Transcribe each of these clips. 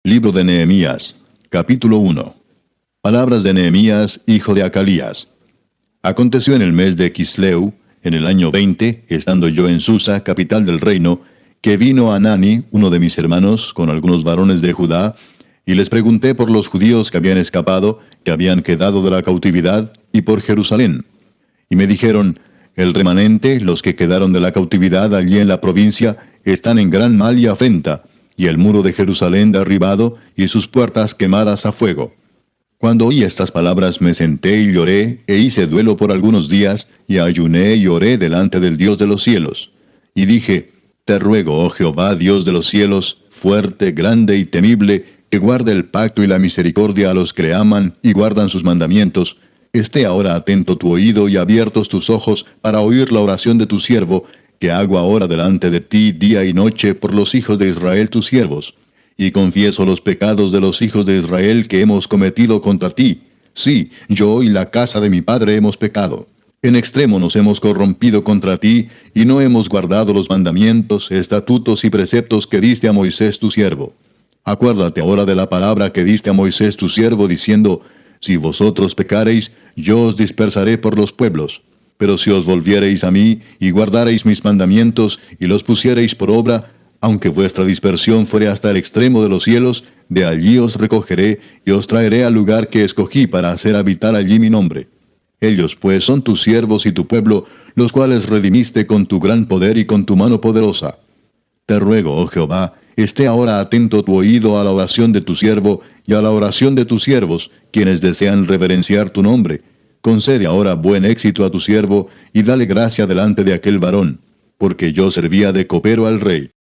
Libro de Nehemías, capítulo 1. Palabras de Nehemías, hijo de Acalías. Aconteció en el mes de Quisleu, en el año 20, estando yo en Susa, capital del reino, que vino Hanani, uno de mis hermanos, con algunos varones de Judá, y les pregunté por los judíos que habían escapado, que habían quedado de la cautividad, y por Jerusalén. Y me dijeron, el remanente, los que quedaron de la cautividad allí en la provincia, están en gran mal y afrenta, y el muro de Jerusalén derribado, y sus puertas quemadas a fuego. Cuando oí estas palabras me senté y lloré, e hice duelo por algunos días, y ayuné y oré delante del Dios de los cielos. Y dije, te ruego, oh Jehová, Dios de los cielos, fuerte, grande y temible, que guarde el pacto y la misericordia a los que le aman y guardan sus mandamientos, esté ahora atento tu oído y abiertos tus ojos para oír la oración de tu siervo, que hago ahora delante de ti día y noche por los hijos de Israel tus siervos. Y confieso los pecados de los hijos de Israel que hemos cometido contra ti. Sí, yo y la casa de mi padre hemos pecado. En extremo nos hemos corrompido contra ti, y no hemos guardado los mandamientos, estatutos y preceptos que diste a Moisés tu siervo. Acuérdate ahora de la palabra que diste a Moisés tu siervo, diciendo, si vosotros pecareis, yo os dispersaré por los pueblos. Pero si os volviereis a mí, y guardareis mis mandamientos, y los pusiereis por obra, aunque vuestra dispersión fuere hasta el extremo de los cielos, de allí os recogeré, y os traeré al lugar que escogí para hacer habitar allí mi nombre. Ellos pues son tus siervos y tu pueblo, los cuales redimiste con tu gran poder y con tu mano poderosa. Te ruego, oh Jehová, esté ahora atento tu oído a la oración de tu siervo, y a la oración de tus siervos, quienes desean reverenciar tu nombre. Concede ahora buen éxito a tu siervo, y dale gracia delante de aquel varón, porque yo servía de copero al rey.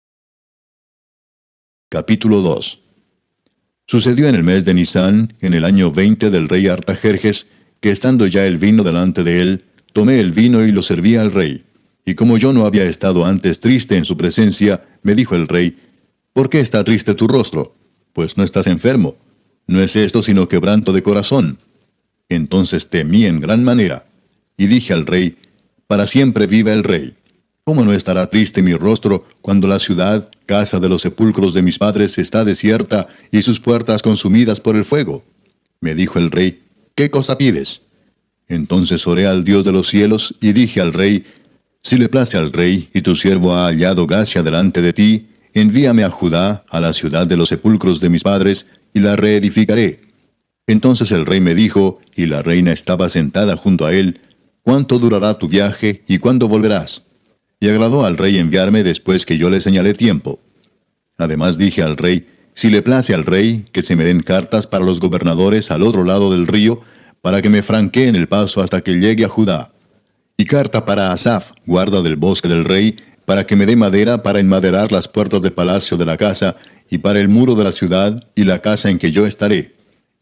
Capítulo 2. Sucedió en el mes de Nisán, en el año 20 del rey Artajerjes, que estando ya el vino delante de él, tomé el vino y lo serví al rey. Y como yo no había estado antes triste en su presencia, me dijo el rey, ¿por qué está triste tu rostro? Pues no estás enfermo. No es esto sino quebranto de corazón. Entonces temí en gran manera, y dije al rey, para siempre viva el rey. ¿Cómo no estará triste mi rostro cuando la ciudad, casa de los sepulcros de mis padres, está desierta y sus puertas consumidas por el fuego? Me dijo el rey, ¿qué cosa pides? Entonces oré al Dios de los cielos y dije al rey, si le place al rey y tu siervo ha hallado gracia delante de ti, envíame a Judá, a la ciudad de los sepulcros de mis padres, y la reedificaré. Entonces el rey me dijo, y la reina estaba sentada junto a él, ¿cuánto durará tu viaje y cuándo volverás? Y agradó al rey enviarme después que yo le señalé tiempo. Además dije al rey, si le place al rey, que se me den cartas para los gobernadores al otro lado del río, para que me franqueen el paso hasta que llegue a Judá. Y carta para Asaf, guarda del bosque del rey, para que me dé madera para enmaderar las puertas del palacio de la casa, y para el muro de la ciudad, y la casa en que yo estaré.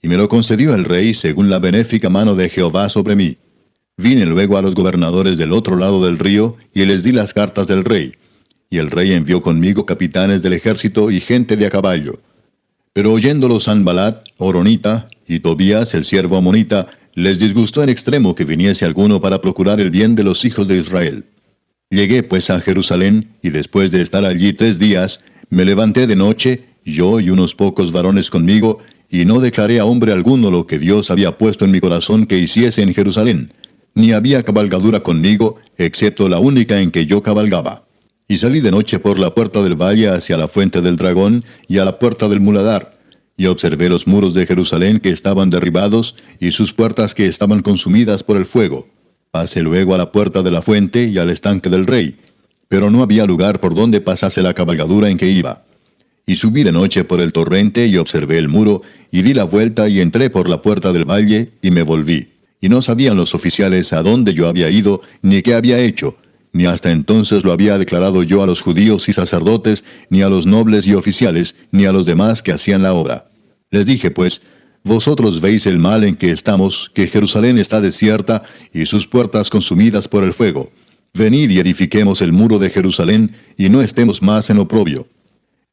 Y me lo concedió el rey según la benéfica mano de Jehová sobre mí. Vine luego a los gobernadores del otro lado del río, y les di las cartas del rey. Y el rey envió conmigo capitanes del ejército y gente de a caballo. Pero oyéndolo Sanbalat, Horonita, y Tobías, el siervo amonita, les disgustó en extremo que viniese alguno para procurar el bien de los hijos de Israel. Llegué pues a Jerusalén, y después de estar allí 3 días, me levanté de noche, yo y unos pocos varones conmigo, y no declaré a hombre alguno lo que Dios había puesto en mi corazón que hiciese en Jerusalén, ni había cabalgadura conmigo, excepto la única en que yo cabalgaba. Y salí de noche por la puerta del valle hacia la fuente del dragón, y a la puerta del muladar, y observé los muros de Jerusalén que estaban derribados, y sus puertas que estaban consumidas por el fuego. Pasé luego a la puerta de la fuente y al estanque del rey, pero no había lugar por donde pasase la cabalgadura en que iba. Y subí de noche por el torrente y observé el muro, y di la vuelta y entré por la puerta del valle, y me volví. Y no sabían los oficiales a dónde yo había ido, ni qué había hecho, ni hasta entonces lo había declarado yo a los judíos y sacerdotes, ni a los nobles y oficiales, ni a los demás que hacían la obra. Les dije pues, vosotros veis el mal en que estamos, que Jerusalén está desierta, y sus puertas consumidas por el fuego. Venid y edifiquemos el muro de Jerusalén, y no estemos más en oprobio.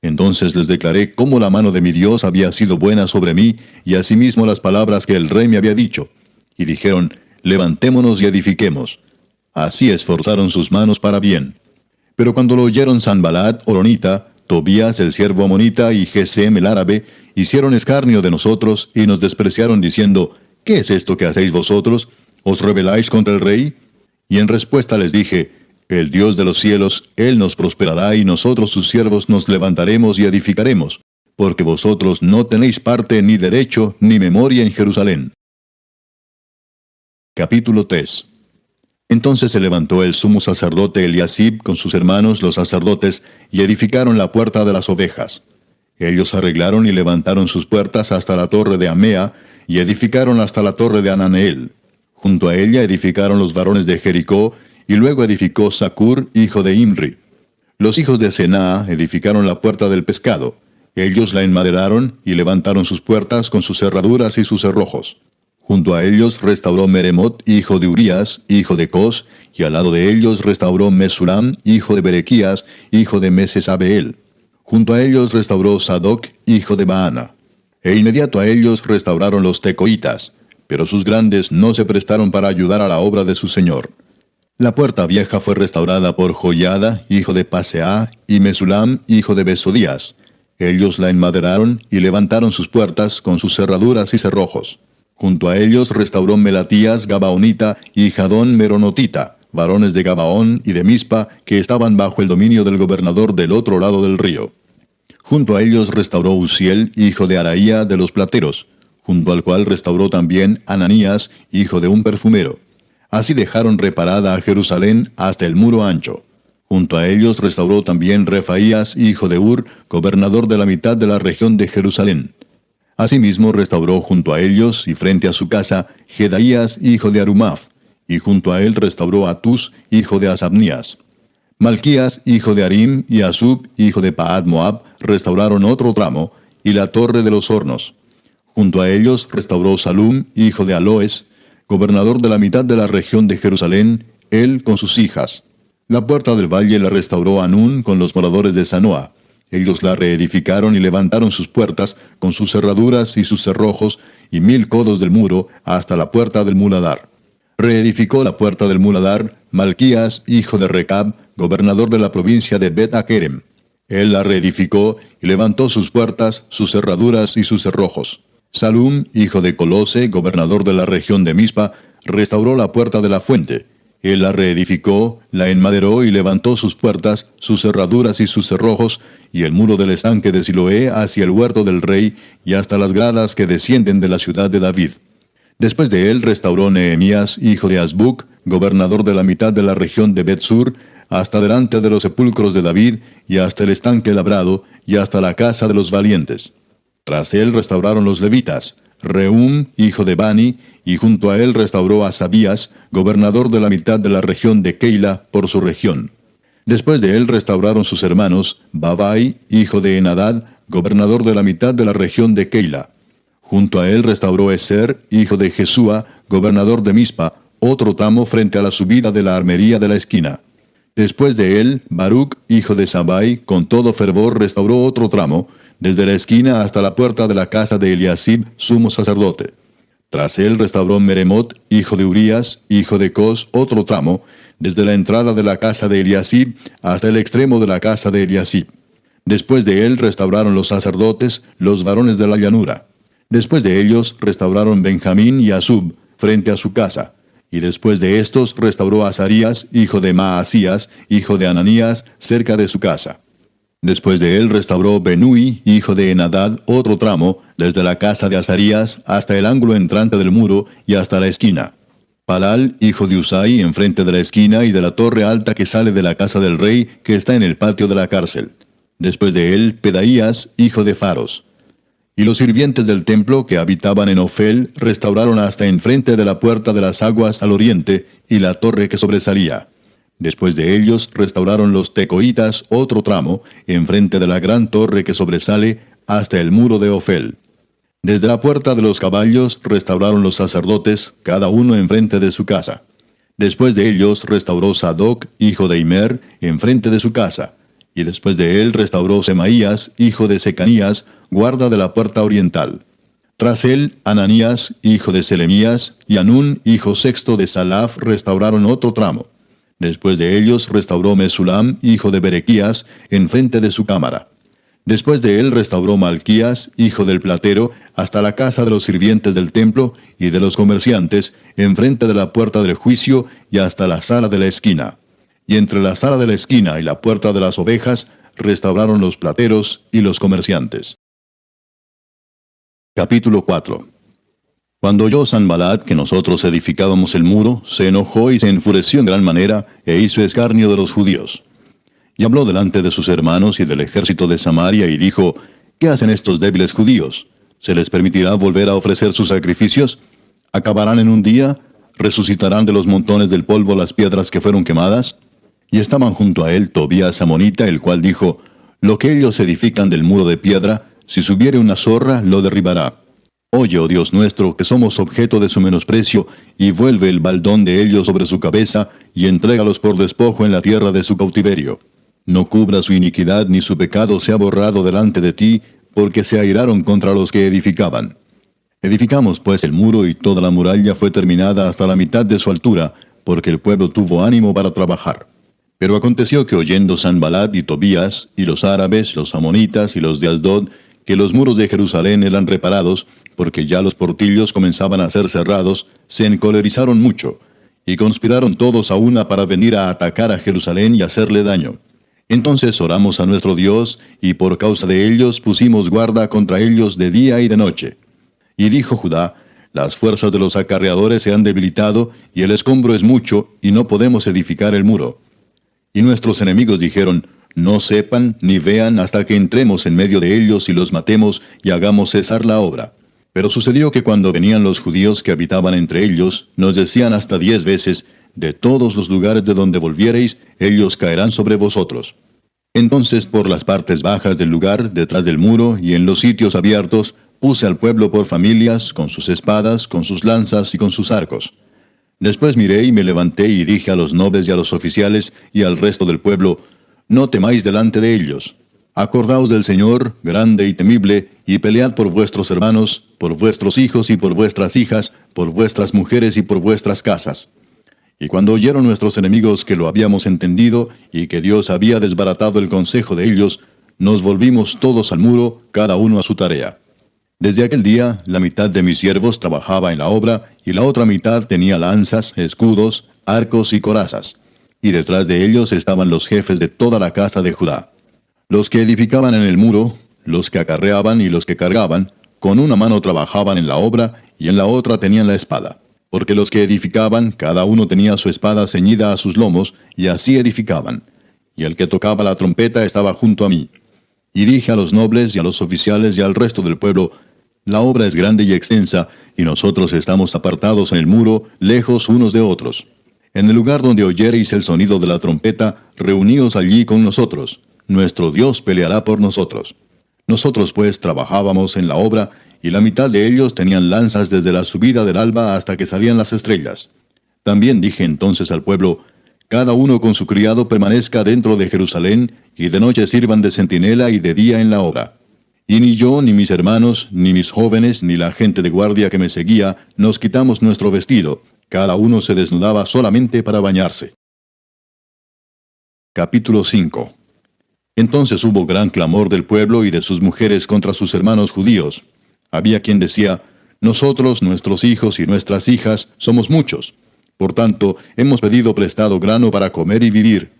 Entonces les declaré cómo la mano de mi Dios había sido buena sobre mí, y asimismo las palabras que el rey me había dicho. Y dijeron, levantémonos y edifiquemos. Así esforzaron sus manos para bien. Pero cuando lo oyeron Sanbalat, Horonita, Tobías el siervo amonita y Gesem el árabe, hicieron escarnio de nosotros y nos despreciaron diciendo, ¿qué es esto que hacéis vosotros? ¿Os rebeláis contra el rey? Y en respuesta les dije, el Dios de los cielos, Él nos prosperará y nosotros sus siervos nos levantaremos y edificaremos, porque vosotros no tenéis parte ni derecho ni memoria en Jerusalén. Capítulo 3. Entonces se levantó el sumo sacerdote Eliasib con sus hermanos los sacerdotes y edificaron la puerta de las ovejas. Ellos arreglaron y levantaron sus puertas hasta la torre de Amea y edificaron hasta la torre de Ananeel. Junto a ella edificaron los varones de Jericó, y luego edificó Zacur, hijo de Imri. Los hijos de Senaa edificaron la puerta del pescado. Ellos la enmaderaron y levantaron sus puertas con sus cerraduras y sus cerrojos. Junto a ellos restauró Meremot, hijo de Urías, hijo de Cos, y al lado de ellos restauró Mesulam, hijo de Berequías, hijo de Mesesabeel. Junto a ellos restauró Sadoc, hijo de Baana. E inmediato a ellos restauraron los tecoitas, pero sus grandes no se prestaron para ayudar a la obra de su señor. La puerta vieja fue restaurada por Joiada, hijo de Paseah, y Mesulam, hijo de Besodías. Ellos la enmaderaron y levantaron sus puertas con sus cerraduras y cerrojos. Junto a ellos restauró Melatías Gabaonita y Jadón Meronotita, varones de Gabaón y de Mispa, que estaban bajo el dominio del gobernador del otro lado del río. Junto a ellos restauró Uziel, hijo de Araía de los plateros, junto al cual restauró también Ananías, hijo de un perfumero. Así dejaron reparada a Jerusalén hasta el muro ancho. Junto a ellos restauró también Refaías, hijo de Ur, gobernador de la mitad de la región de Jerusalén. Asimismo restauró junto a ellos y frente a su casa Jedaías, hijo de Arumaf, y junto a él restauró Atus, hijo de Asabnías. Malquías, hijo de Arim, y Asub, hijo de Paad Moab, restauraron otro tramo, y la torre de los hornos. Junto a ellos restauró Salum, hijo de Aloes, gobernador de la mitad de la región de Jerusalén, él con sus hijas. La puerta del valle la restauró Anún con los moradores de Sanoa. Ellos la reedificaron y levantaron sus puertas con sus cerraduras y sus cerrojos, y 1000 codos del muro hasta la puerta del muladar. Reedificó la puerta del muladar Malquías, hijo de Recab, gobernador de la provincia de Bet-Akerem. Él la reedificó y levantó sus puertas, sus cerraduras y sus cerrojos. Salum, hijo de Colose, gobernador de la región de Mispa, restauró la puerta de la fuente. Él la reedificó, la enmaderó y levantó sus puertas, sus cerraduras y sus cerrojos, y el muro del estanque de Siloé hacia el huerto del rey, y hasta las gradas que descienden de la ciudad de David. Después de él restauró Nehemías, hijo de Azbuc, gobernador de la mitad de la región de Bet-Sur, hasta delante de los sepulcros de David, y hasta el estanque labrado, y hasta la casa de los valientes. Tras él restauraron los levitas, Reum, hijo de Bani, y junto a él restauró a Sabías, gobernador de la mitad de la región de Keila, por su región. Después de él restauraron sus hermanos, Babai, hijo de Enadad, gobernador de la mitad de la región de Keila. Junto a él restauró Eser, hijo de Jesúa, gobernador de Mispa, otro tramo frente a la subida de la armería de la esquina. Después de él, Baruc, hijo de Sabai, con todo fervor restauró otro tramo, desde la esquina hasta la puerta de la casa de Eliasib, sumo sacerdote. Tras él restauró Meremot, hijo de Urías, hijo de Cos, otro tramo, desde la entrada de la casa de Eliasib hasta el extremo de la casa de Eliasib. Después de él restauraron los sacerdotes, los varones de la llanura. Después de ellos restauraron Benjamín y Asub, frente a su casa. Y después de estos restauró a Azarías, hijo de Maasías, hijo de Ananías, cerca de su casa. Después de él restauró Benui, hijo de Enadad, otro tramo, desde la casa de Azarías hasta el ángulo entrante del muro y hasta la esquina. Palal, hijo de Usai, enfrente de la esquina y de la torre alta que sale de la casa del rey, que está en el patio de la cárcel. Después de él, Pedaías, hijo de Faros. Y los sirvientes del templo que habitaban en Ofel restauraron hasta enfrente de la puerta de las aguas al oriente y la torre que sobresalía. Después de ellos restauraron los tecoitas otro tramo, enfrente de la gran torre que sobresale, hasta el muro de Ofel. Desde la puerta de los caballos restauraron los sacerdotes, cada uno enfrente de su casa. Después de ellos restauró Sadoc, hijo de Imer, enfrente de su casa. Y después de él restauró Semaías, hijo de Secanías, guarda de la puerta oriental. Tras él, Ananías, hijo de Selemías, y Anún, hijo sexto de Salaf, restauraron otro tramo. Después de ellos restauró Mesulam, hijo de Berequías, enfrente de su cámara. Después de él restauró Malquías, hijo del platero, hasta la casa de los sirvientes del templo y de los comerciantes, enfrente de la puerta del juicio y hasta la sala de la esquina. Y entre la sala de la esquina y la puerta de las ovejas, restauraron los plateros y los comerciantes. Capítulo 4. Cuando oyó Sanbalat que nosotros edificábamos el muro, se enojó y se enfureció en gran manera, e hizo escarnio de los judíos. Y habló delante de sus hermanos y del ejército de Samaria, y dijo, ¿qué hacen estos débiles judíos? ¿Se les permitirá volver a ofrecer sus sacrificios? ¿Acabarán en un día? ¿Resucitarán de los montones del polvo las piedras que fueron quemadas? Y estaban junto a él Tobías amonita, el cual dijo, lo que ellos edifican del muro de piedra, si subiere una zorra, lo derribará. Oye, oh Dios nuestro, que somos objeto de su menosprecio, y vuelve el baldón de ellos sobre su cabeza, y entrégalos por despojo en la tierra de su cautiverio. No cubra su iniquidad, ni su pecado sea borrado delante de ti, porque se airaron contra los que edificaban. Edificamos pues el muro, y toda la muralla fue terminada hasta la mitad de su altura, porque el pueblo tuvo ánimo para trabajar. Pero aconteció que oyendo Sanbalat y Tobías, y los árabes, los amonitas y los de Asdod, que los muros de Jerusalén eran reparados, porque ya los portillos comenzaban a ser cerrados, se encolerizaron mucho, y conspiraron todos a una para venir a atacar a Jerusalén y hacerle daño. Entonces oramos a nuestro Dios, y por causa de ellos pusimos guarda contra ellos de día y de noche. Y dijo Judá, las fuerzas de los acarreadores se han debilitado, y el escombro es mucho, y no podemos edificar el muro. Y nuestros enemigos dijeron, no sepan ni vean hasta que entremos en medio de ellos y los matemos y hagamos cesar la obra. Pero sucedió que cuando venían los judíos que habitaban entre ellos, nos decían hasta 10 veces, de todos los lugares de donde volviereis, ellos caerán sobre vosotros. Entonces por las partes bajas del lugar, detrás del muro y en los sitios abiertos, puse al pueblo por familias, con sus espadas, con sus lanzas y con sus arcos. Después miré y me levanté y dije a los nobles y a los oficiales y al resto del pueblo, no temáis delante de ellos. Acordaos del Señor, grande y temible, y pelead por vuestros hermanos, por vuestros hijos y por vuestras hijas, por vuestras mujeres y por vuestras casas. Y cuando oyeron nuestros enemigos que lo habíamos entendido, y que Dios había desbaratado el consejo de ellos, nos volvimos todos al muro, cada uno a su tarea. Desde aquel día, la mitad de mis siervos trabajaba en la obra, y la otra mitad tenía lanzas, escudos, arcos y corazas. Y detrás de ellos estaban los jefes de toda la casa de Judá. Los que edificaban en el muro, los que acarreaban y los que cargaban, con una mano trabajaban en la obra, y en la otra tenían la espada. Porque los que edificaban, cada uno tenía su espada ceñida a sus lomos, y así edificaban. Y el que tocaba la trompeta estaba junto a mí. Y dije a los nobles y a los oficiales y al resto del pueblo, la obra es grande y extensa, y nosotros estamos apartados en el muro, lejos unos de otros. En el lugar donde oyereis el sonido de la trompeta, reuníos allí con nosotros. Nuestro Dios peleará por nosotros. Nosotros pues trabajábamos en la obra, y la mitad de ellos tenían lanzas desde la subida del alba hasta que salían las estrellas. También dije entonces al pueblo, cada uno con su criado permanezca dentro de Jerusalén, y de noche sirvan de centinela y de día en la obra. Y ni yo, ni mis hermanos, ni mis jóvenes, ni la gente de guardia que me seguía, nos quitamos nuestro vestido. Cada uno se desnudaba solamente para bañarse. Capítulo 5. Entonces hubo gran clamor del pueblo y de sus mujeres contra sus hermanos judíos. Había quien decía, nosotros, nuestros hijos y nuestras hijas, somos muchos. Por tanto, hemos pedido prestado grano para comer y vivir.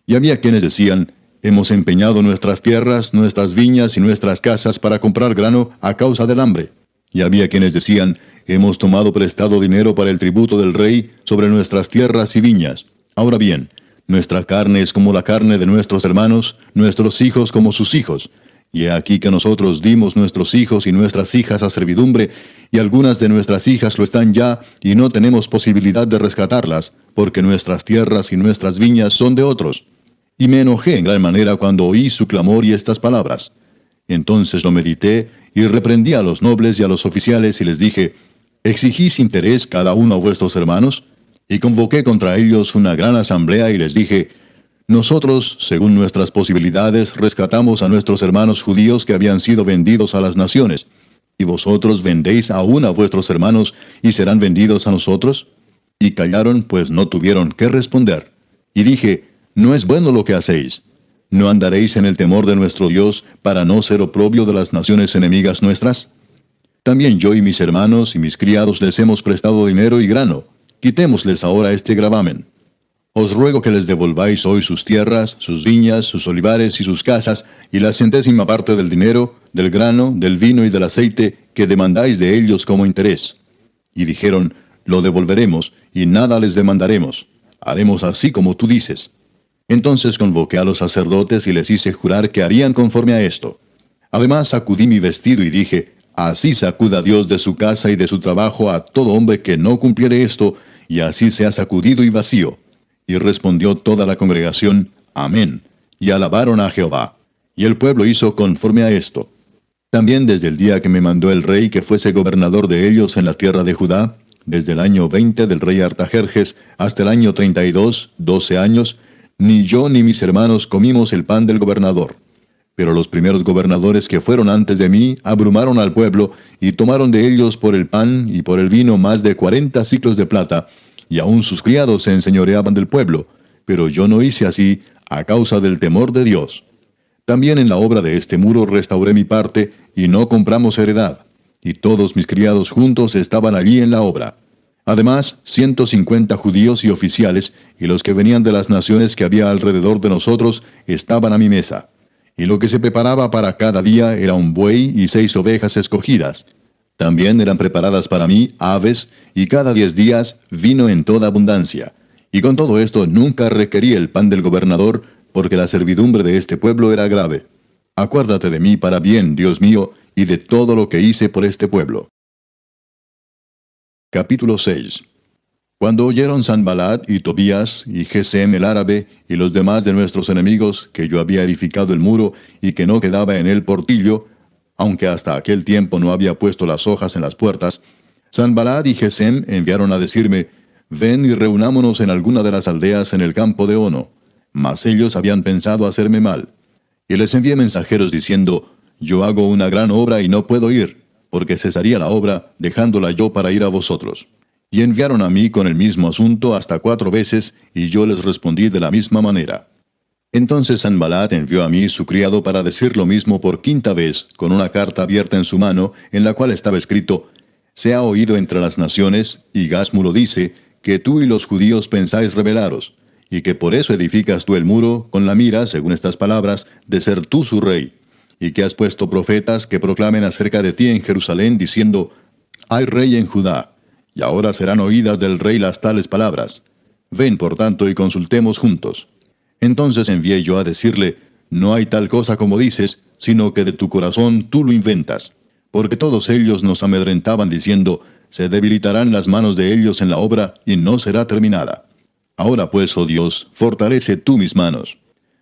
Y había quienes decían, hemos empeñado nuestras tierras, nuestras viñas y nuestras casas para comprar grano a causa del hambre. Y había quienes decían, hemos tomado prestado dinero para el tributo del rey sobre nuestras tierras y viñas. Ahora bien, nuestra carne es como la carne de nuestros hermanos, nuestros hijos como sus hijos. Y he aquí que nosotros dimos nuestros hijos y nuestras hijas a servidumbre, y algunas de nuestras hijas lo están ya, y no tenemos posibilidad de rescatarlas, porque nuestras tierras y nuestras viñas son de otros. Y me enojé en gran manera cuando oí su clamor y estas palabras. Entonces lo medité, y reprendí a los nobles y a los oficiales, y les dije, ¿exigís interés cada uno a vuestros hermanos? Y convoqué contra ellos una gran asamblea, y les dije, nosotros, según nuestras posibilidades, rescatamos a nuestros hermanos judíos que habían sido vendidos a las naciones. ¿Y vosotros vendéis aún a vuestros hermanos y serán vendidos a nosotros? Y callaron, pues no tuvieron qué responder. Y dije, no es bueno lo que hacéis. ¿No andaréis en el temor de nuestro Dios para no ser oprobio de las naciones enemigas nuestras? También yo y mis hermanos y mis criados les hemos prestado dinero y grano. Quitémosles ahora este gravamen. Os ruego que les devolváis hoy sus tierras, sus viñas, sus olivares y sus casas, y la centésima parte del dinero, del grano, del vino y del aceite que demandáis de ellos como interés. Y dijeron, lo devolveremos, y nada les demandaremos. Haremos así como tú dices. Entonces convoqué a los sacerdotes y les hice jurar que harían conforme a esto. Además sacudí mi vestido y dije, así sacuda Dios de su casa y de su trabajo a todo hombre que no cumpliere esto, y así sea sacudido y vacío. Y respondió toda la congregación, Amén, y alabaron a Jehová. Y el pueblo hizo conforme a esto. También desde el día que me mandó el rey que fuese gobernador de ellos en la tierra de Judá, desde el año 20 del rey Artajerjes hasta el año 32, 12 años, ni yo ni mis hermanos comimos el pan del gobernador. Pero los primeros gobernadores que fueron antes de mí abrumaron al pueblo, y tomaron de ellos por el pan y por el vino más de 40 siclos de plata, y aun sus criados se enseñoreaban del pueblo, pero yo no hice así a causa del temor de Dios. También en la obra de este muro restauré mi parte, y no compramos heredad, y todos mis criados juntos estaban allí en la obra. Además, 150 judíos y oficiales, y los que venían de las naciones que había alrededor de nosotros, estaban a mi mesa. Y lo que se preparaba para cada día era un buey y 6 ovejas escogidas. También eran preparadas para mí aves, y cada 10 días vino en toda abundancia. Y con todo esto nunca requerí el pan del gobernador, porque la servidumbre de este pueblo era grave. Acuérdate de mí para bien, Dios mío, y de todo lo que hice por este pueblo. Capítulo 6. Cuando oyeron Sanballat y Tobías y Gesem el árabe y los demás de nuestros enemigos que yo había edificado el muro y que no quedaba en él portillo, aunque hasta aquel tiempo no había puesto las hojas en las puertas, Sanballat y Gesem enviaron a decirme, ven y reunámonos en alguna de las aldeas en el campo de Ono. Mas ellos habían pensado hacerme mal. Y les envié mensajeros diciendo, yo hago una gran obra y no puedo ir, porque cesaría la obra, dejándola yo para ir a vosotros. Y enviaron a mí con el mismo asunto hasta 4 veces, y yo les respondí de la misma manera. Entonces Sanballat envió a mí su criado para decir lo mismo por 5ª vez, con una carta abierta en su mano, en la cual estaba escrito, se ha oído entre las naciones, y Gasmulo dice, que tú y los judíos pensáis rebelaros, y que por eso edificas tú el muro, con la mira, según estas palabras, de ser tú su rey, y que has puesto profetas que proclamen acerca de ti en Jerusalén, diciendo, hay rey en Judá, y ahora serán oídas del rey las tales palabras. Ven, por tanto, y consultemos juntos. Entonces envié yo a decirle, no hay tal cosa como dices, sino que de tu corazón tú lo inventas. Porque todos ellos nos amedrentaban diciendo, se debilitarán las manos de ellos en la obra, y no será terminada. Ahora pues, oh Dios, fortalece tú mis manos.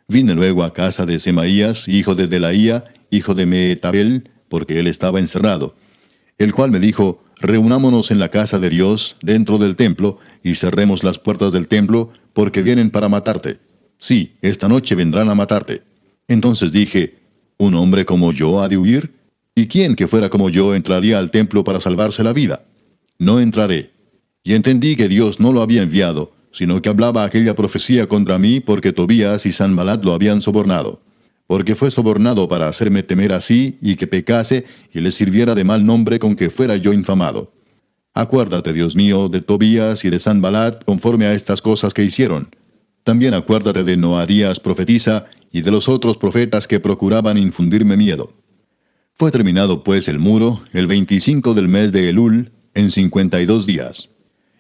Vine luego a casa de Semaías, hijo de Delaía, hijo de Mehetabel, porque él estaba encerrado, el cual me dijo, reunámonos en la casa de Dios, dentro del templo, y cerremos las puertas del templo, porque vienen para matarte. Sí, esta noche vendrán a matarte. Entonces dije, ¿un hombre como yo ha de huir? ¿Y quién que fuera como yo entraría al templo para salvarse la vida? No entraré. Y entendí que Dios no lo había enviado, sino que hablaba aquella profecía contra mí porque Tobías y Sanballat lo habían sobornado. Porque fue sobornado para hacerme temer así y que pecase y le sirviera de mal nombre con que fuera yo infamado. Acuérdate, Dios mío, de Tobías y de Sanballat conforme a estas cosas que hicieron. También acuérdate de Noadías profetisa y de los otros profetas que procuraban infundirme miedo. Fue terminado pues el muro el 25 del mes de Elul en 52 días.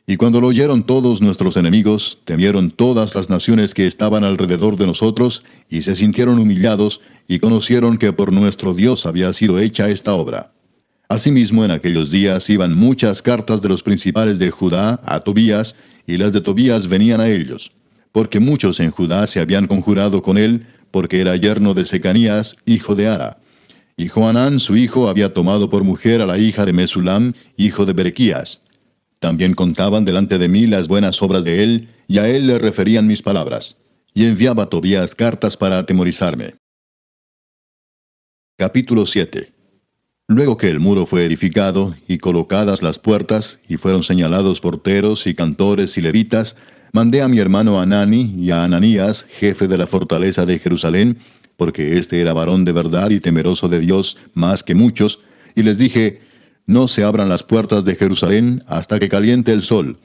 Y cuando lo oyeron todos nuestros enemigos, temieron todas las naciones que estaban alrededor de nosotros, y se sintieron humillados, y conocieron que por nuestro Dios había sido hecha esta obra. Asimismo, en aquellos días iban muchas cartas de los principales de Judá a Tobías, y las de Tobías venían a ellos, porque muchos en Judá se habían conjurado con él, porque era yerno de Secanías, hijo de Ara. Y Johanán su hijo había tomado por mujer a la hija de Mesulam, hijo de Berequías. También contaban delante de mí las buenas obras de él, y a él le referían mis palabras. Y enviaba a Tobías cartas para atemorizarme. Capítulo 7. Luego que el muro fue edificado, y colocadas las puertas, y fueron señalados porteros y cantores y levitas, Mandé a mi hermano Anani y a Ananías, jefe de la fortaleza de Jerusalén, porque éste era varón de verdad y temeroso de Dios más que muchos, y les dije, no se abran las puertas de Jerusalén hasta que caliente el sol,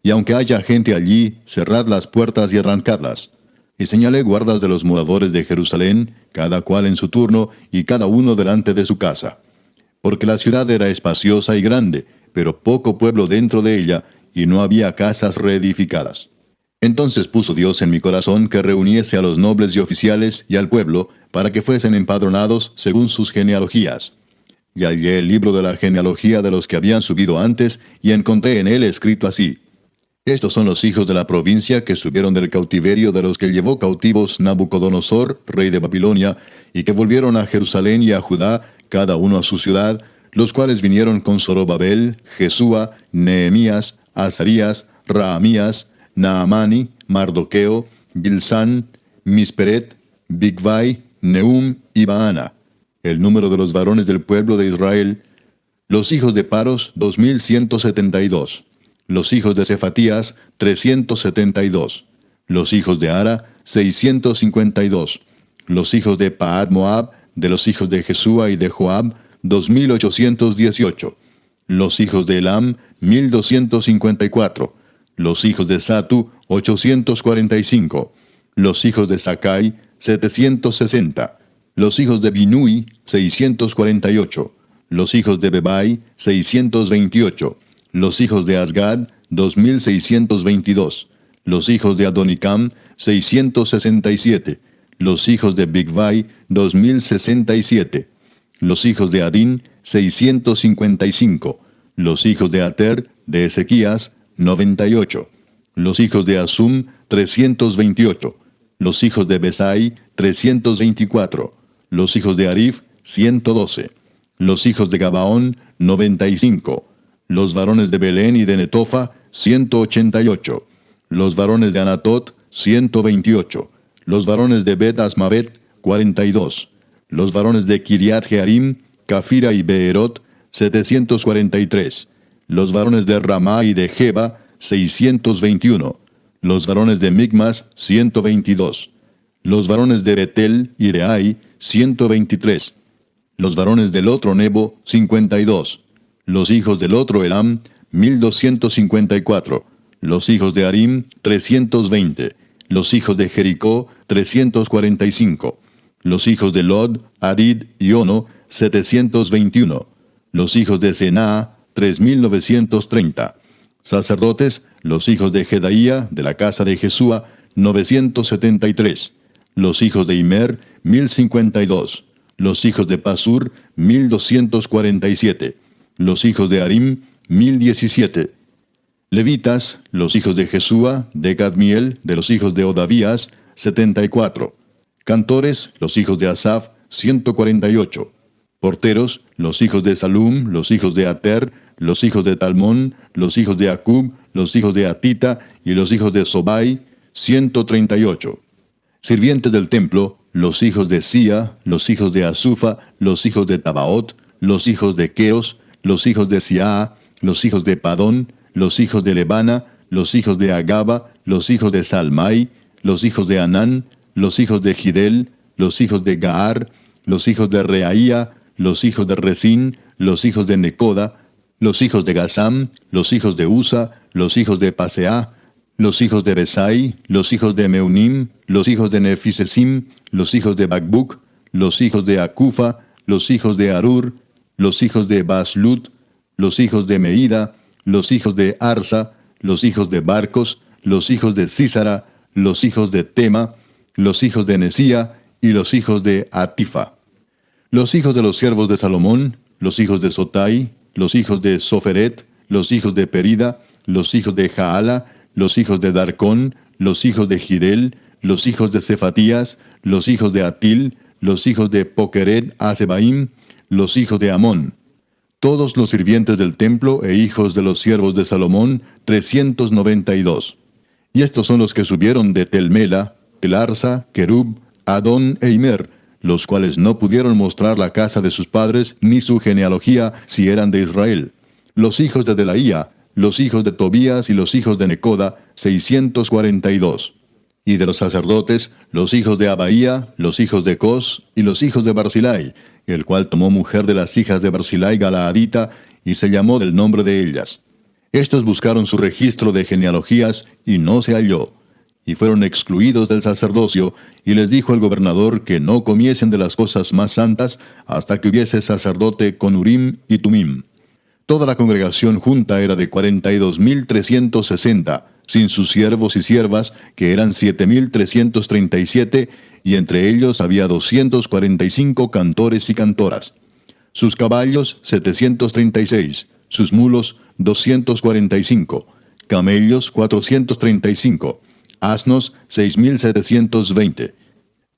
y aunque haya gente allí, cerrad las puertas y arrancadlas. Y señalé guardas de los moradores de Jerusalén, cada cual en su turno, y cada uno delante de su casa. Porque la ciudad era espaciosa y grande, pero poco pueblo dentro de ella, y no había casas reedificadas. Entonces puso Dios en mi corazón que reuniese a los nobles y oficiales y al pueblo, para que fuesen empadronados según sus genealogías. Y hallé el libro de la genealogía de los que habían subido antes, y encontré en él escrito así: Estos son los hijos de la provincia que subieron del cautiverio de los que llevó cautivos Nabucodonosor, rey de Babilonia, y que volvieron a Jerusalén y a Judá, cada uno a su ciudad, los cuales vinieron con Zorobabel, Jesúa, Nehemías, Azarías, Raamías, Naamani, Mardoqueo, Bilsán, Misperet, Bigvai, Nehum y Baana. El número de los varones del pueblo de Israel: los hijos de Paros, 2172. Los hijos de Cefatías, 372. Los hijos de Ara, 652. Los hijos de Paad Moab, de los hijos de Jesúa y de Joab, 2818. Los hijos de Elam, 1254. Los hijos de Satu, 845. Los hijos de Sakai, 760. Los hijos de Binui, 648. Los hijos de Bebai, 628. Los hijos de Asgad, 2622. Los hijos de Adonicam, 667. Los hijos de Bigvai, 2067. Los hijos de Adín, 655. Los hijos de Ater, de Ezequías, 98. Los hijos de Asum, 328. Los hijos de Besai, 324. Los hijos de Arif, 112. Los hijos de Gabaón, 95. Los varones de Belén y de Netofa, 188. Los varones de Anatot, 128. Los varones de Bet Asmavet, 42. Los varones de Kiriat Jearim, Cafira y Beerot, 743. Los varones de Ramá y de Jeba, 621. Los varones de Migmas, 122. Los varones de Betel y de Ai, 123. Los varones del otro Nebo, 52. Los hijos del otro Elam, 1254. Los hijos de Arim, 320. Los hijos de Jericó, 345. Los hijos de Lod, Arid y Ono, 721. Los hijos de Senaa, 3930. Sacerdotes, los hijos de Jedaía, de la casa de Jesúa, 973. Los hijos de Imer, 1052. Los hijos de Pasur, 1247. Los hijos de Arim, 1017. Levitas, los hijos de Jesúa, de Cadmiel, de los hijos de Odavías, 74. Cantores, los hijos de Asaf, 148. Porteros, los hijos de Salum, los hijos de Ater, los hijos de Talmón, los hijos de Acub, los hijos de Atita y los hijos de Sobai, 138. Sirvientes del templo, los hijos de Sia, los hijos de Asufa, los hijos de Tabaot, los hijos de Queos, los hijos de Siaa, los hijos de Padón, los hijos de Lebana, los hijos de Agaba, los hijos de Salmai, los hijos de Anán, los hijos de Gidel, los hijos de Gaar, los hijos de Reaía, los hijos de Resín, los hijos de Necoda, los hijos de Gazam, los hijos de Usa, los hijos de Paseah, los hijos de Besai, los hijos de Meunim, los hijos de Nefisesim, los hijos de Bakbuk, los hijos de Acufa, los hijos de Arur, los hijos de Baslut, los hijos de Meida, los hijos de Arsa, los hijos de Barcos, los hijos de Císara, los hijos de Tema, los hijos de Nesía y los hijos de Atifa. Los hijos de los siervos de Salomón, los hijos de Sotai, los hijos de Soferet, los hijos de Perida, los hijos de Jaala, los hijos de Darcón, los hijos de Gidel, los hijos de Cefatías, los hijos de Atil, los hijos de Pokeret Asebaim, los hijos de Amón. Todos los sirvientes del templo e hijos de los siervos de Salomón, 392. Y estos son los que subieron de Telmela, Telarsa, Kerub, Adón e Imer, los cuales no pudieron mostrar la casa de sus padres ni su genealogía si eran de Israel. Los hijos de Delaía, los hijos de Tobías y los hijos de Necoda, 642. Y de los sacerdotes, los hijos de Abaía, los hijos de Cos y los hijos de Barzilai, el cual tomó mujer de las hijas de Barzilai Galaadita, y se llamó del nombre de ellas. Estos buscaron su registro de genealogías, y no se halló. Y fueron excluidos del sacerdocio, y les dijo el gobernador que no comiesen de las cosas más santas, hasta que hubiese sacerdote con Urim y Tumim. Toda la congregación junta era de 42.360, sin sus siervos y siervas, que eran 7.337, y entre ellos había 245 cantores y cantoras. Sus caballos, 736, sus mulos, 245, camellos, 435, asnos, 6.720.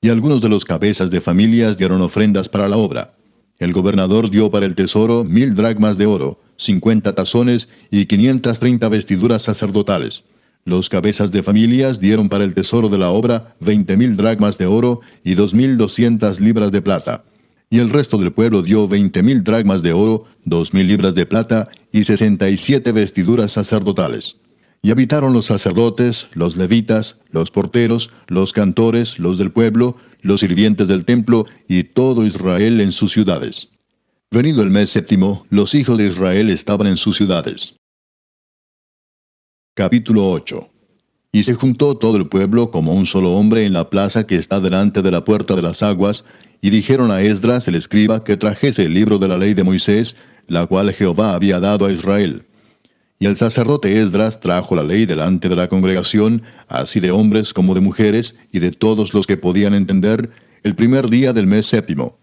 Y algunos de los cabezas de familias dieron ofrendas para la obra. El gobernador dio para el tesoro 1,000 dracmas de oro, 50 tazones y 530 vestiduras sacerdotales. Los cabezas de familias dieron para el tesoro de la obra 20,000 dracmas de oro y 2,200 libras de plata. Y el resto del pueblo dio 20,000 dracmas de oro, 2,000 libras de plata y 67 vestiduras sacerdotales. Y habitaron los sacerdotes, los levitas, los porteros, los cantores, los del pueblo, los sirvientes del templo y todo Israel en sus ciudades. Venido el mes séptimo, los hijos de Israel estaban en sus ciudades. Capítulo 8. Y se juntó todo el pueblo como un solo hombre en la plaza que está delante de la puerta de las aguas, y dijeron a Esdras el escriba que trajese el libro de la ley de Moisés, la cual Jehová había dado a Israel. Y el sacerdote Esdras trajo la ley delante de la congregación, así de hombres como de mujeres, y de todos los que podían entender, el primer día del mes séptimo.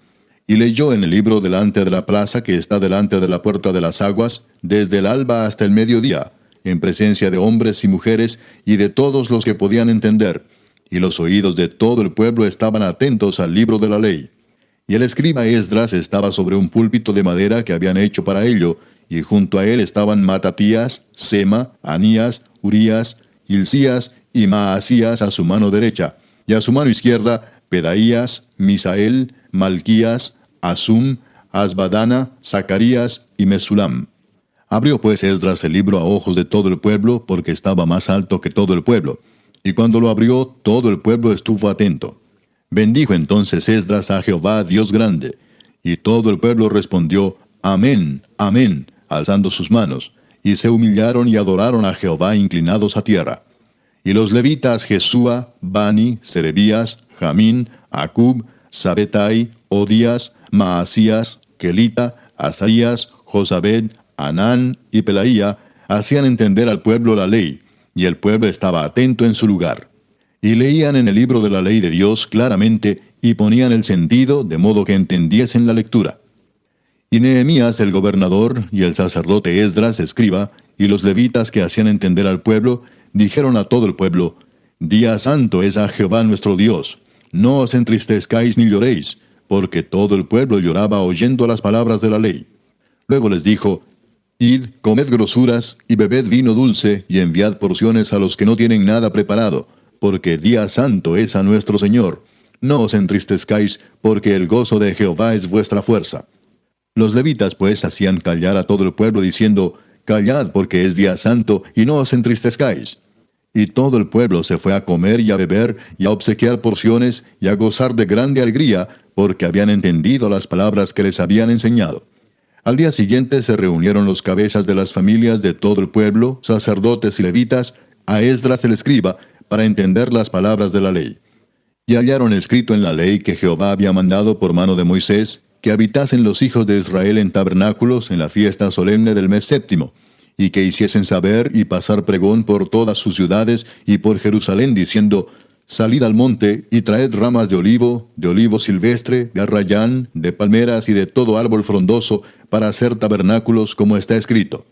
Y leyó en el libro delante de la plaza que está delante de la puerta de las aguas, desde el alba hasta el mediodía, en presencia de hombres y mujeres, y de todos los que podían entender. Y los oídos de todo el pueblo estaban atentos al libro de la ley. Y el escriba Esdras estaba sobre un púlpito de madera que habían hecho para ello, y junto a él estaban Matatías, Sema, Anías, Urías, Hilcías y Maasías a su mano derecha, y a su mano izquierda Pedaías, Misael, Malquías, Asum, Asbadana, Zacarías y Mesulam. Abrió pues Esdras el libro a ojos de todo el pueblo, porque estaba más alto que todo el pueblo. Y cuando lo abrió, todo el pueblo estuvo atento. Bendijo entonces Esdras a Jehová, Dios grande. Y todo el pueblo respondió, Amén, Amén, alzando sus manos. Y se humillaron y adoraron a Jehová inclinados a tierra. Y los levitas Jesúa, Bani, Serebías, Jamín, Acub, Sabetai, Odías, Maasías, Kelita, Asaías, Josabed, Anán y Pelaía hacían entender al pueblo la ley, y el pueblo estaba atento en su lugar. Y leían en el libro de la ley de Dios claramente, y ponían el sentido de modo que entendiesen la lectura. Y Nehemías el gobernador, y el sacerdote Esdras escriba, y los levitas que hacían entender al pueblo, dijeron a todo el pueblo, Día santo es a Jehová nuestro Dios, no os entristezcáis ni lloréis, porque todo el pueblo lloraba oyendo las palabras de la ley. Luego les dijo, Id, comed grosuras, y bebed vino dulce, y enviad porciones a los que no tienen nada preparado, porque día santo es a nuestro Señor. No os entristezcáis, porque el gozo de Jehová es vuestra fuerza. Los levitas pues hacían callar a todo el pueblo, diciendo, Callad, porque es día santo, y no os entristezcáis. Y todo el pueblo se fue a comer y a beber, y a obsequiar porciones, y a gozar de grande alegría, porque habían entendido las palabras que les habían enseñado. Al día siguiente se reunieron los cabezas de las familias de todo el pueblo, sacerdotes y levitas, a Esdras el escriba, para entender las palabras de la ley. Y hallaron escrito en la ley que Jehová había mandado por mano de Moisés, que habitasen los hijos de Israel en tabernáculos en la fiesta solemne del mes séptimo, y que hiciesen saber y pasar pregón por todas sus ciudades y por Jerusalén, diciendo, Salid al monte y traed ramas de olivo silvestre, de arrayán, de palmeras y de todo árbol frondoso, para hacer tabernáculos como está escrito.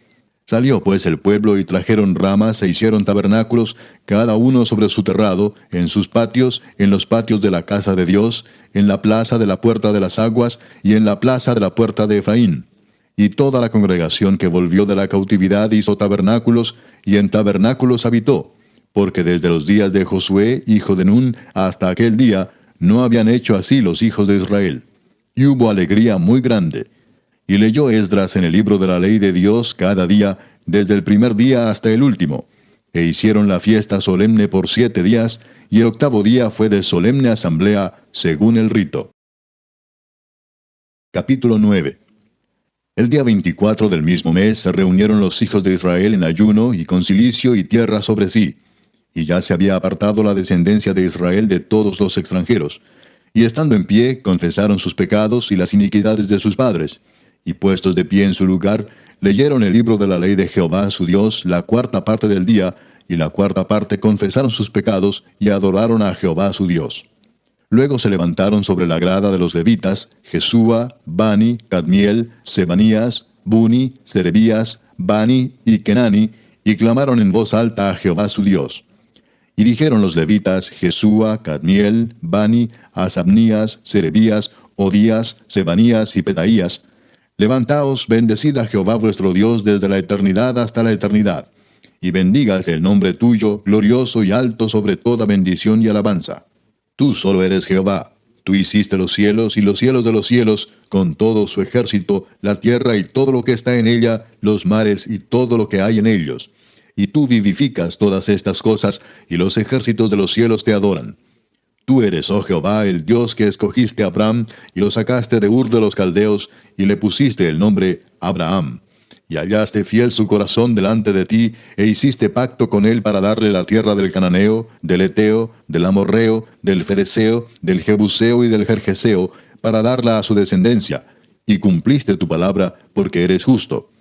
Salió pues el pueblo y trajeron ramas e hicieron tabernáculos, cada uno sobre su terrado, en sus patios, en los patios de la casa de Dios, en la plaza de la puerta de las aguas y en la plaza de la puerta de Efraín. Y toda la congregación que volvió de la cautividad hizo tabernáculos, y en tabernáculos habitó, porque desde los días de Josué, hijo de Nun, hasta aquel día, no habían hecho así los hijos de Israel. Y hubo alegría muy grande. Y leyó Esdras en el libro de la ley de Dios cada día, desde el primer día hasta el último. E hicieron la fiesta solemne por 7 días, y el octavo día fue de solemne asamblea, según el rito. Capítulo 9. El día 24 del mismo mes se reunieron los hijos de Israel en ayuno y con cilicio y tierra sobre sí. Y ya se había apartado la descendencia de Israel de todos los extranjeros. Y estando en pie, confesaron sus pecados y las iniquidades de sus padres. Y puestos de pie en su lugar, leyeron el libro de la ley de Jehová su Dios la 4ª parte del día, y la 4ª parte confesaron sus pecados y adoraron a Jehová su Dios. Luego se levantaron sobre la grada de los levitas, Jesúa, Bani, Cadmiel, Sebanías, Buni, Serebías, Bani y Kenani, y clamaron en voz alta a Jehová su Dios. Y dijeron los levitas, Jesúa, Cadmiel, Bani, Asabnías, Serebías, Odías, Sebanías y Pedaías: Levantaos, bendecid a Jehová vuestro Dios desde la eternidad hasta la eternidad, y bendígase el nombre tuyo, glorioso y alto sobre toda bendición y alabanza. Tú solo eres Jehová. Tú hiciste los cielos y los cielos de los cielos, con todo su ejército, la tierra y todo lo que está en ella, los mares y todo lo que hay en ellos. Y tú vivificas todas estas cosas, y los ejércitos de los cielos te adoran. Tú eres, oh Jehová, el Dios que escogiste a Abraham, y lo sacaste de Ur de los Caldeos, y le pusiste el nombre Abraham. Y hallaste fiel su corazón delante de ti, e hiciste pacto con él para darle la tierra del Cananeo, del Eteo, del Amorreo, del Fereceo, del Jebuseo y del Gergeseo, para darla a su descendencia. Y cumpliste tu palabra, porque eres justo.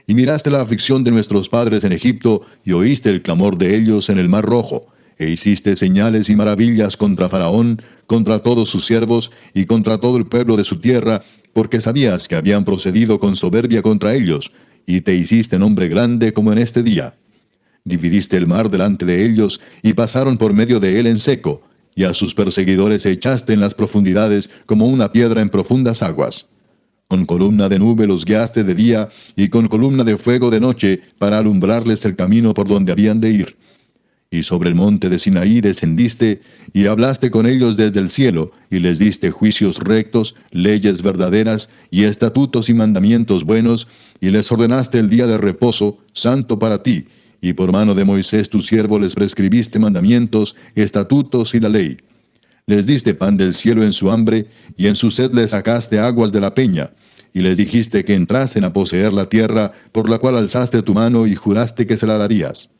Y miraste la aflicción de nuestros padres en Egipto, y oíste el clamor de ellos en el Mar Rojo, e hiciste señales y maravillas contra Faraón, contra todos sus siervos, y contra todo el pueblo de su tierra, porque sabías que habían procedido con soberbia contra ellos, y te hiciste nombre grande como en este día. Dividiste el mar delante de ellos, y pasaron por medio de él en seco, y a sus perseguidores echaste en las profundidades como una piedra en profundas aguas. Con columna de nube los guiaste de día, y con columna de fuego de noche, para alumbrarles el camino por donde habían de ir. Y sobre el monte de Sinaí descendiste, y hablaste con ellos desde el cielo, y les diste juicios rectos, leyes verdaderas, y estatutos y mandamientos buenos, y les ordenaste el día de reposo, santo para ti, y por mano de Moisés tu siervo les prescribiste mandamientos, estatutos y la ley. Les diste pan del cielo en su hambre, y en su sed les sacaste aguas de la peña, y les dijiste que entrasen a poseer la tierra, por la cual alzaste tu mano y juraste que se la darías.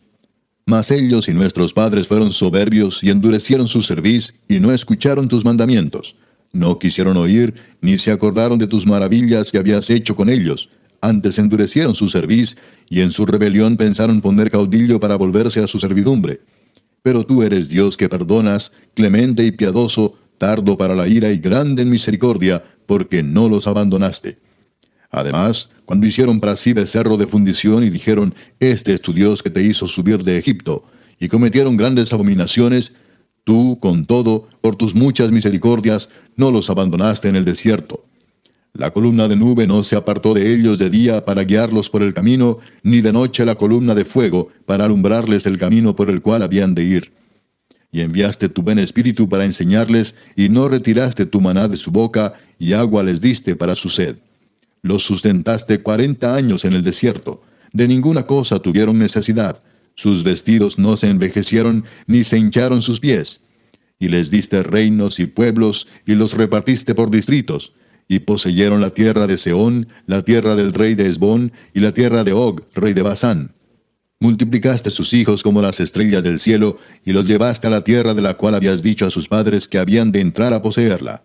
Mas ellos y nuestros padres fueron soberbios y endurecieron su cerviz, y no escucharon tus mandamientos. No quisieron oír, ni se acordaron de tus maravillas que habías hecho con ellos. Antes endurecieron su cerviz, y en su rebelión pensaron poner caudillo para volverse a su servidumbre. Pero tú eres Dios que perdonas, clemente y piadoso, tardo para la ira y grande en misericordia, porque no los abandonaste. Además, cuando hicieron para sí becerro de fundición y dijeron, este es tu Dios que te hizo subir de Egipto, y cometieron grandes abominaciones, tú, con todo, por tus muchas misericordias, no los abandonaste en el desierto. La columna de nube no se apartó de ellos de día para guiarlos por el camino, ni de noche la columna de fuego para alumbrarles el camino por el cual habían de ir. Y enviaste tu buen espíritu para enseñarles, y no retiraste tu maná de su boca, y agua les diste para su sed. Los sustentaste 40 años en el desierto. De ninguna cosa tuvieron necesidad. Sus vestidos no se envejecieron, ni se hincharon sus pies. Y les diste reinos y pueblos, y los repartiste por distritos. Y poseyeron la tierra de Sehón, la tierra del rey de Hesbón, y la tierra de Og, rey de Basán. Multiplicaste sus hijos como las estrellas del cielo, y los llevaste a la tierra de la cual habías dicho a sus padres que habían de entrar a poseerla.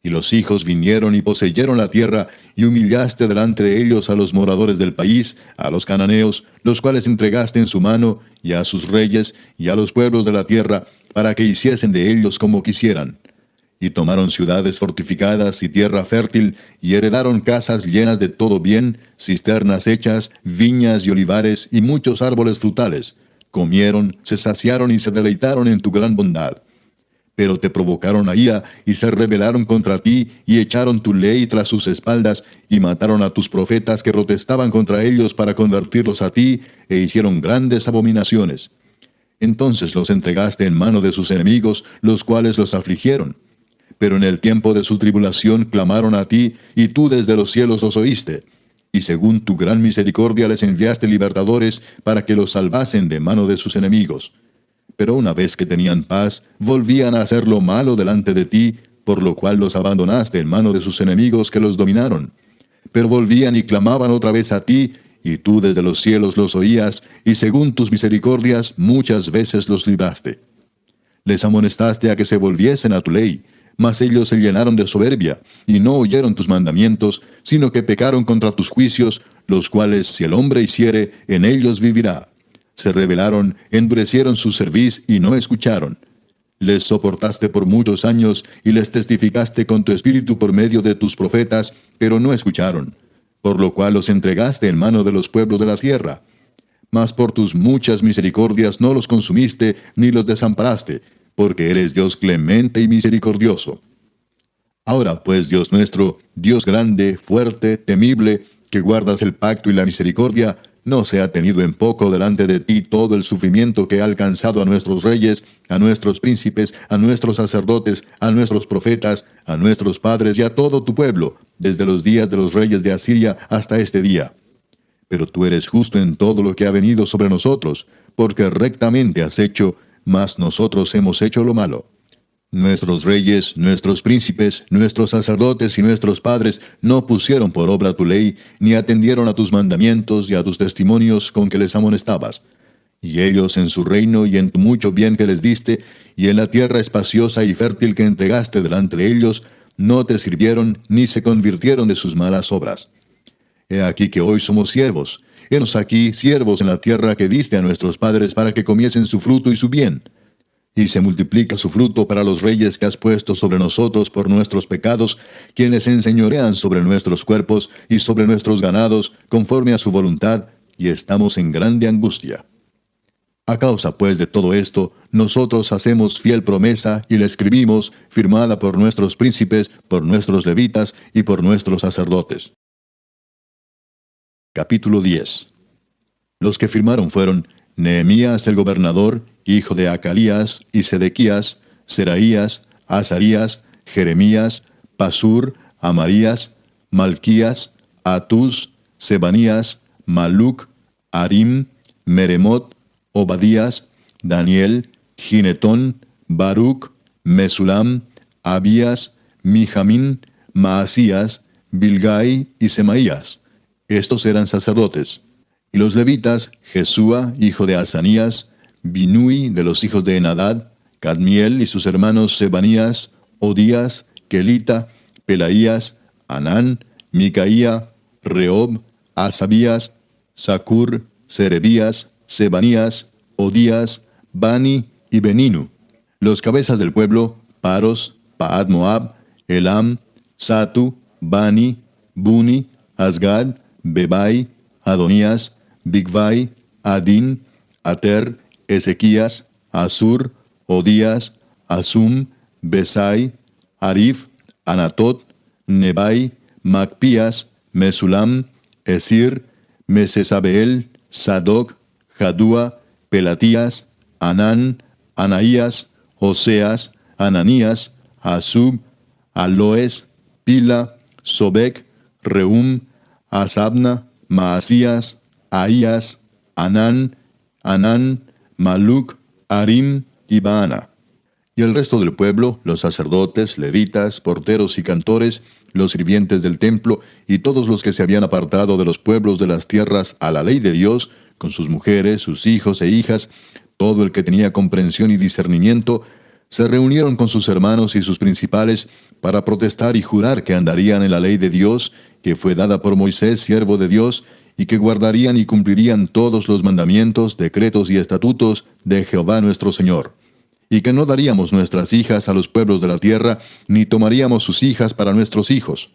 Y los hijos vinieron y poseyeron la tierra, y humillaste delante de ellos a los moradores del país, a los cananeos, los cuales entregaste en su mano, y a sus reyes, y a los pueblos de la tierra, para que hiciesen de ellos como quisieran. Y tomaron ciudades fortificadas y tierra fértil, y heredaron casas llenas de todo bien, cisternas hechas, viñas y olivares, y muchos árboles frutales. Comieron, se saciaron y se deleitaron en tu gran bondad. Pero te provocaron a ira, y se rebelaron contra ti, y echaron tu ley tras sus espaldas, y mataron a tus profetas que protestaban contra ellos para convertirlos a ti, e hicieron grandes abominaciones. Entonces los entregaste en mano de sus enemigos, los cuales los afligieron. Pero en el tiempo de su tribulación clamaron a ti, y tú desde los cielos los oíste. y según tu gran misericordia les enviaste libertadores para que los salvasen de mano de sus enemigos. Pero una vez que tenían paz, volvían a hacer lo malo delante de ti, por lo cual los abandonaste en mano de sus enemigos que los dominaron. Pero volvían y clamaban otra vez a ti, y tú desde los cielos los oías, y según tus misericordias muchas veces los libraste. Les amonestaste a que se volviesen a tu ley, mas ellos se llenaron de soberbia, y no oyeron tus mandamientos, sino que pecaron contra tus juicios, los cuales si el hombre hiciere, en ellos vivirá. Se rebelaron, endurecieron su cerviz y no escucharon. Les soportaste por muchos años, y les testificaste con tu espíritu por medio de tus profetas, pero no escucharon, por lo cual los entregaste en mano de los pueblos de la tierra. Mas por tus muchas misericordias no los consumiste, ni los desamparaste, porque eres Dios clemente y misericordioso. Ahora pues, Dios nuestro, Dios grande, fuerte, temible, que guardas el pacto y la misericordia, no sea tenido en poco delante de ti todo el sufrimiento que ha alcanzado a nuestros reyes, a nuestros príncipes, a nuestros sacerdotes, a nuestros profetas, a nuestros padres y a todo tu pueblo, desde los días de los reyes de Asiria hasta este día. Pero tú eres justo en todo lo que ha venido sobre nosotros, porque rectamente has hecho, mas nosotros hemos hecho lo malo. Nuestros reyes, nuestros príncipes, nuestros sacerdotes y nuestros padres no pusieron por obra tu ley, ni atendieron a tus mandamientos y a tus testimonios con que les amonestabas. Y ellos en su reino y en tu mucho bien que les diste, y en la tierra espaciosa y fértil que entregaste delante de ellos, no te sirvieron ni se convirtieron de sus malas obras. He aquí que hoy somos siervos. Henos aquí siervos en la tierra que diste a nuestros padres para que comiesen su fruto y su bien. Y se multiplica su fruto para los reyes que has puesto sobre nosotros por nuestros pecados, quienes enseñorean sobre nuestros cuerpos y sobre nuestros ganados, conforme a su voluntad, y estamos en grande angustia. A causa pues de todo esto, nosotros hacemos fiel promesa y la escribimos, firmada por nuestros príncipes, por nuestros levitas y por nuestros sacerdotes. Capítulo 10. Los que firmaron fueron Nehemías el gobernador, hijo de Acalías, y Sedequías, Seraías, Azarías, Jeremías, Pasur, Amarías, Malquías, Atús, Sebanías, Maluc, Arim, Meremot, Obadías, Daniel, Ginetón, Baruc, Mesulam, Abías, Mijamín, Maasías, Bilgai y Semaías. Estos eran sacerdotes. Y los levitas, Jesúa, hijo de Asanías, Binui de los hijos de Enadad, Cadmiel y sus hermanos Sebanías, Odías, Kelita, Pelaías, Anán, Micaía, Reob, Asabías, Sacur, Serebías, Sebanías, Odías, Bani y Beninu. Los cabezas del pueblo, Paros, Paad Moab, Elam, Satu, Bani, Buni, Asgad, Bebai, Adonías, Bigvai, Adin, Ater, Ezequías, Asur, Odías, Asum, Besai, Arif, Anatot, Nebai, Macpías, Mesulam, Esir, Mesesabeel, Sadoc, Jadúa, Pelatías, Anán, Anaías, Oseas, Ananías, Asub, Aloes, Pila, Sobek, Reum, Asabna, Maasías, Ahías, Anán, Maluc, Arim y Baana. Y el resto del pueblo, los sacerdotes, levitas, porteros y cantores, los sirvientes del templo, y todos los que se habían apartado de los pueblos de las tierras a la ley de Dios, con sus mujeres, sus hijos e hijas, todo el que tenía comprensión y discernimiento, se reunieron con sus hermanos y sus principales para protestar y jurar que andarían en la ley de Dios, que fue dada por Moisés, siervo de Dios, y que guardarían y cumplirían todos los mandamientos, decretos y estatutos de Jehová nuestro Señor. Y que no daríamos nuestras hijas a los pueblos de la tierra, ni tomaríamos sus hijas para nuestros hijos.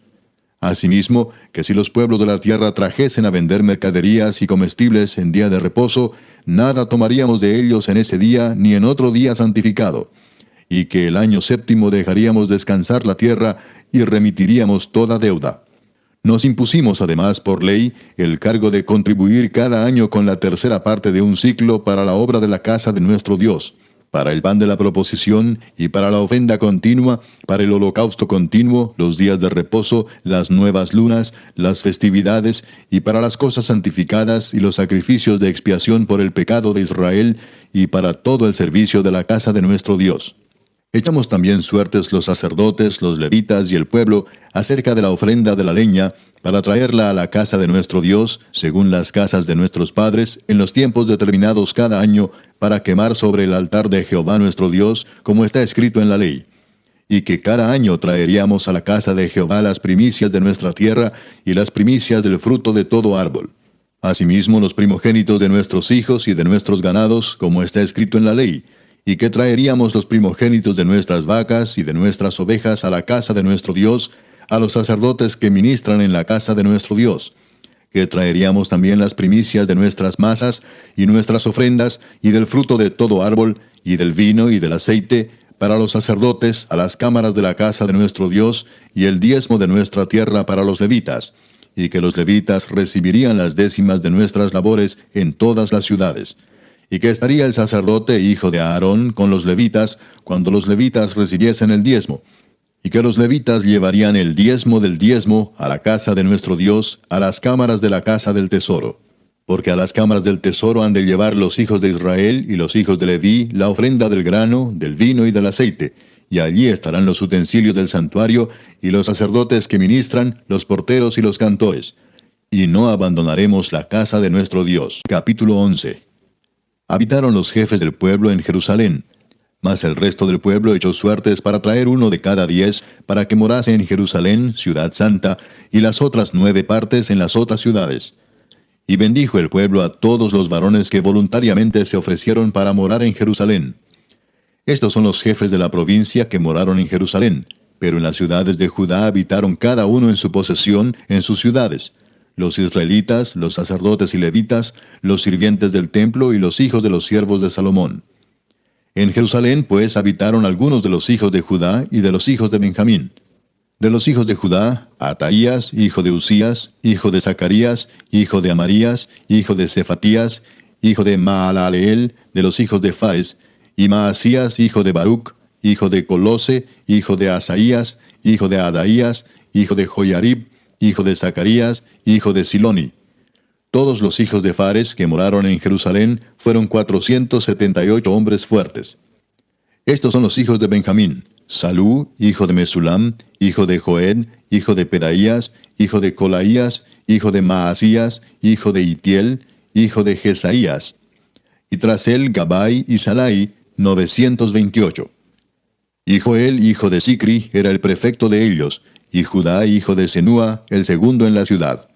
Asimismo, que si los pueblos de la tierra trajesen a vender mercaderías y comestibles en día de reposo, nada tomaríamos de ellos en ese día ni en otro día santificado. Y que el año séptimo dejaríamos descansar la tierra y remitiríamos toda deuda. Nos impusimos además por ley el cargo de contribuir cada año con la tercera parte de un siclo para la obra de la casa de nuestro Dios. para el pan de la proposición, y para la ofrenda continua, para el holocausto continuo, los días de reposo, las nuevas lunas, las festividades, y para las cosas santificadas y los sacrificios de expiación por el pecado de Israel, y para todo el servicio de la casa de nuestro Dios. Echamos también suertes los sacerdotes, los levitas y el pueblo acerca de la ofrenda de la leña, para traerla a la casa de nuestro Dios, según las casas de nuestros padres, en los tiempos determinados cada año, para quemar sobre el altar de Jehová nuestro Dios, como está escrito en la ley. Y que cada año traeríamos a la casa de Jehová las primicias de nuestra tierra, y las primicias del fruto de todo árbol. Asimismo los primogénitos de nuestros hijos y de nuestros ganados, como está escrito en la ley, y que traeríamos los primogénitos de nuestras vacas y de nuestras ovejas a la casa de nuestro Dios, a los sacerdotes que ministran en la casa de nuestro Dios, que traeríamos también las primicias de nuestras masas y nuestras ofrendas, y del fruto de todo árbol, y del vino y del aceite, para los sacerdotes, a las cámaras de la casa de nuestro Dios, y el diezmo de nuestra tierra para los levitas, y que los levitas recibirían las décimas de nuestras labores en todas las ciudades, y que estaría el sacerdote hijo de Aarón con los levitas, cuando los levitas recibiesen el diezmo, y que los levitas llevarían el diezmo del diezmo a la casa de nuestro Dios, a las cámaras de la casa del tesoro. Porque a las cámaras del tesoro han de llevar los hijos de Israel y los hijos de Leví la ofrenda del grano, del vino y del aceite, y allí estarán los utensilios del santuario, y los sacerdotes que ministran, los porteros y los cantores. Y no abandonaremos la casa de nuestro Dios. Capítulo 11. Habitaron los jefes del pueblo en Jerusalén. Mas el resto del pueblo echó suertes para traer 1 de cada 10, para que morase en Jerusalén, ciudad santa, y las otras 9 partes en las otras ciudades. Y bendijo el pueblo a todos los varones que voluntariamente se ofrecieron para morar en Jerusalén. Estos son los jefes de la provincia que moraron en Jerusalén, pero en las ciudades de Judá habitaron cada uno en su posesión, en sus ciudades: los israelitas, los sacerdotes y levitas, los sirvientes del templo y los hijos de los siervos de Salomón. En Jerusalén, pues, habitaron algunos de los hijos de Judá y de los hijos de Benjamín. De los hijos de Judá, Ataías, hijo de Usías, hijo de Zacarías, hijo de Amarías, hijo de Cefatías, hijo de Maalaleel, de los hijos de Fares, y Maasías, hijo de Baruc, hijo de Colose, hijo de Asaías, hijo de Adaías, hijo de Joiarib, hijo de Zacarías, hijo de Siloni. Todos los hijos de Fares que moraron en Jerusalén fueron 478 hombres fuertes. Estos son los hijos de Benjamín: Salú, hijo de Mesulam, hijo de Joed, hijo de Pedaías, hijo de Colaías, hijo de Maasías, hijo de Itiel, hijo de Jesaías. Y tras él Gabai y Salai, 928. Y Joel, hijo de Sicri, era el prefecto de ellos, y Judá, hijo de Senúa, el segundo en la ciudad.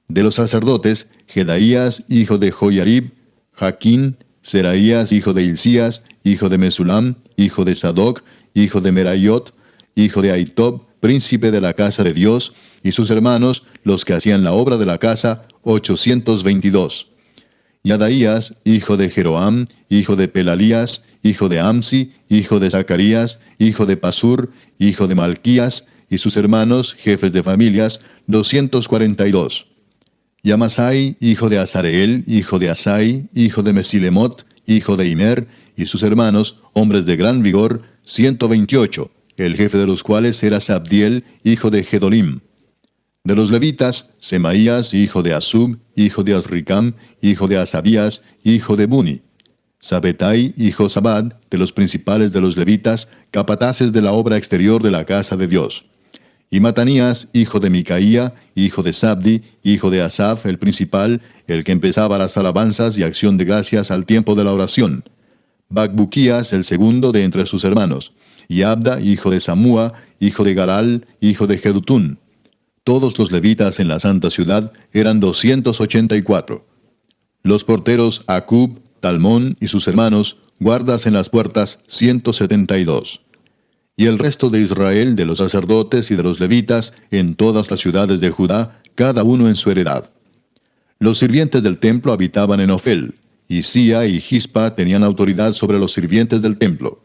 De los sacerdotes, Jedaías, hijo de Joiarib, Jaquín, Seraías, hijo de Hilcías, hijo de Mesulam, hijo de Sadoc, hijo de Meraiot, hijo de Aitob, príncipe de la casa de Dios, y sus hermanos, los que hacían la obra de la casa, 822. Y Adaías, hijo de Jeroam, hijo de Pelalías, hijo de Amsi, hijo de Zacarías, hijo de Pasur, hijo de Malquías, y sus hermanos, jefes de familias, 242. Y Amasai, hijo de Azareel, hijo de Asai, hijo de Mesilemot, hijo de Imer, y sus hermanos, hombres de gran vigor, 128, el jefe de los cuales era Sabdiel, hijo de Gedolim. De los levitas, Semaías, hijo de Asub, hijo de Azricam, hijo de Asabías, hijo de Buni. Sabetai y Josabad, de los principales de los levitas, capataces de la obra exterior de la casa de Dios. Y Matanías, hijo de Micaía, hijo de Sabdi, hijo de Asaf, el principal, el que empezaba las alabanzas y acción de gracias al tiempo de la oración. Bacbuquías, el segundo de entre sus hermanos. Y Abda, hijo de Samúa, hijo de Galal, hijo de Jedutún. Todos los levitas en la santa ciudad eran 284. Los porteros Acub, Talmón y sus hermanos, guardas en las puertas, 172. Y el resto de Israel, de los sacerdotes y de los levitas, en todas las ciudades de Judá, cada uno en su heredad. Los sirvientes del templo habitaban en Ofel, y Sía y Gispa tenían autoridad sobre los sirvientes del templo.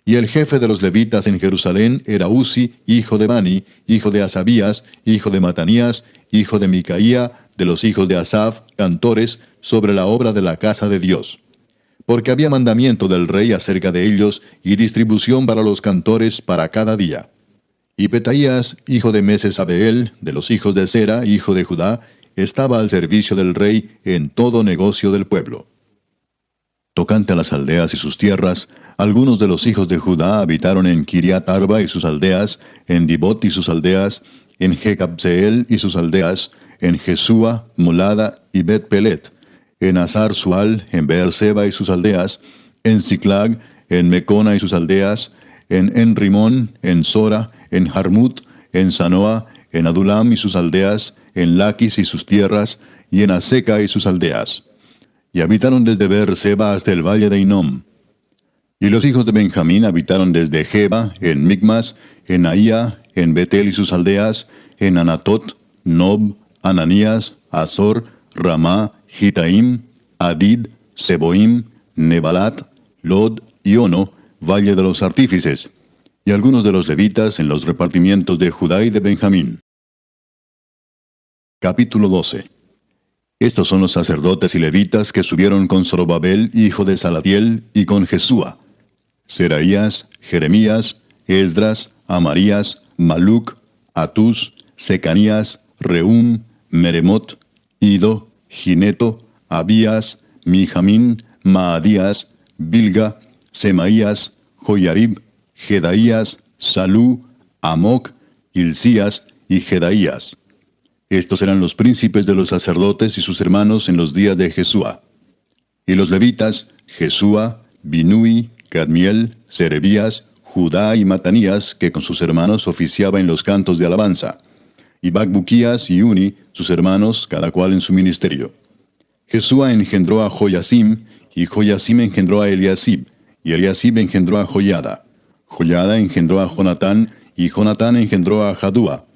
Y el jefe de los levitas en Jerusalén era Uzi, hijo de Bani, hijo de Asabías, hijo de Matanías, hijo de Micaía, de los hijos de Asaf, cantores, sobre la obra de la casa de Dios. porque había mandamiento del rey acerca de ellos y distribución para los cantores para cada día. Y Petaías, hijo de Mesesabeel, de los hijos de Sera, hijo de Judá, estaba al servicio del rey en todo negocio del pueblo. Tocante a las aldeas y sus tierras, algunos de los hijos de Judá habitaron en Kiriat Arba y sus aldeas, en Dibot y sus aldeas, en Jecabseel y sus aldeas, en Jesúa, Molada y Bet-Pelet, en Azar Sual, en Beerseba y sus aldeas, en Ziklag, en Mecona y sus aldeas, en Enrimón, en Sora, en Jarmut, en Sanoa, en Adulam y sus aldeas, en Laquis y sus tierras, y en Aseca y sus aldeas. Y habitaron desde Beerseba hasta el valle de Inom. Y los hijos de Benjamín habitaron desde Geba, en Micmas, en Ahía, en Betel y sus aldeas, en Anatot, Nob, Ananías, Azor, Ramá, Gitaim, Adid, Seboim, Nebalat, Lod y Ono, valle de los artífices, y algunos de los levitas en los repartimientos de Judá y de Benjamín. Capítulo 12. Estos son los sacerdotes y levitas que subieron con Zorobabel, hijo de Salatiel, y con Jesúa: Seraías, Jeremías, Esdras, Amarías, Maluc, Atús, Secanías, Reum, Meremot, Ido, Gineto, Abías, Mijamín, Maadías, Bilga, Semaías, Joyarib, Jedaías, Salú, Amoc, Hilcías y Jedaías. Estos eran los príncipes de los sacerdotes y sus hermanos en los días de Jesúa. Y los levitas, Jesúa, Binui, Cadmiel, Serebías, Judá y Matanías, que con sus hermanos oficiaba en los cantos de alabanza. Y Bacbuquías y Uni, sus hermanos, cada cual en su ministerio. Jesúa engendró a Joyasim, y Joyasim engendró a Eliasib, y Eliasib engendró a Joyada. Joyada engendró a Jonatán, y Jonatán engendró a Jadúa.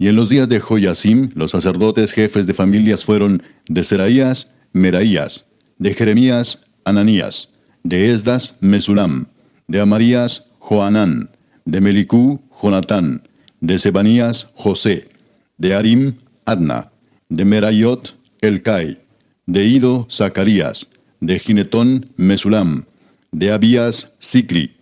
Y en los días de Joyasim, los sacerdotes jefes de familias fueron de Seraías, Meraías, de Jeremías, Ananías, de Esdas, Mesulam, de Amarías, Joanán, de Melicú, Jonatán, de Sebanías, José, de Arim, Adna, de Merayot, Elcai, de Ido, Zacarías, de Ginetón, Mesulam, de Abías, Sicri,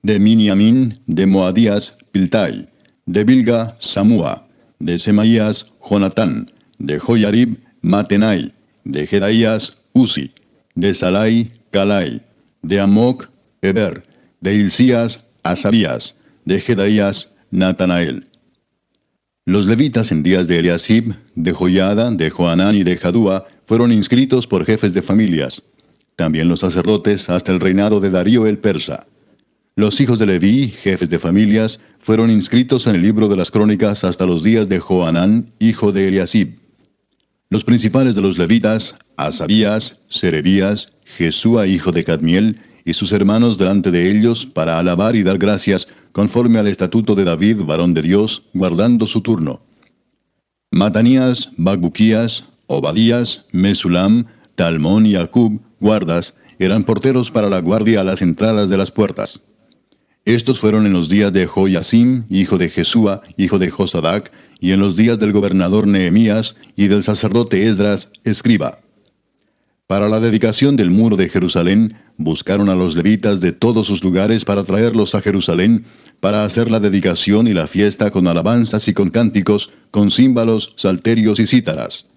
de Miniamín, de Moadías, Piltai, de Bilga, Samúa, de Semaías, Jonatán, de Joyarib, Matenai, de Jedaías, Uzi, de Salai, Calai, de Amoc, Eber, de Hilcías, Asabías, de Jedaías, Natanael. Los levitas en días de Eliasib, de Joyada, de Joanán y de Jadúa fueron inscritos por jefes de familias. También los sacerdotes hasta el reinado de Darío el persa. Los hijos de Leví, jefes de familias, fueron inscritos en el libro de las crónicas hasta los días de Joanán, hijo de Eliasib. Los principales de los levitas, Asabías, Serebías, Jesúa hijo de Cadmiel, y sus hermanos delante de ellos, para alabar y dar gracias, conforme al estatuto de David, varón de Dios, guardando su turno. Matanías, Bacbuquías, Obadías, Mesulam, Talmón y Acub, guardas, eran porteros para la guardia a las entradas de las puertas. Estos fueron en los días de Joyasim, hijo de Jesúa, hijo de Josadac, y en los días del gobernador Nehemías y del sacerdote Esdras, escriba. Para la dedicación del muro de Jerusalén, buscaron a los levitas de todos sus lugares para traerlos a Jerusalén, para hacer la dedicación y la fiesta con alabanzas y con cánticos, con címbalos, salterios y cítaras.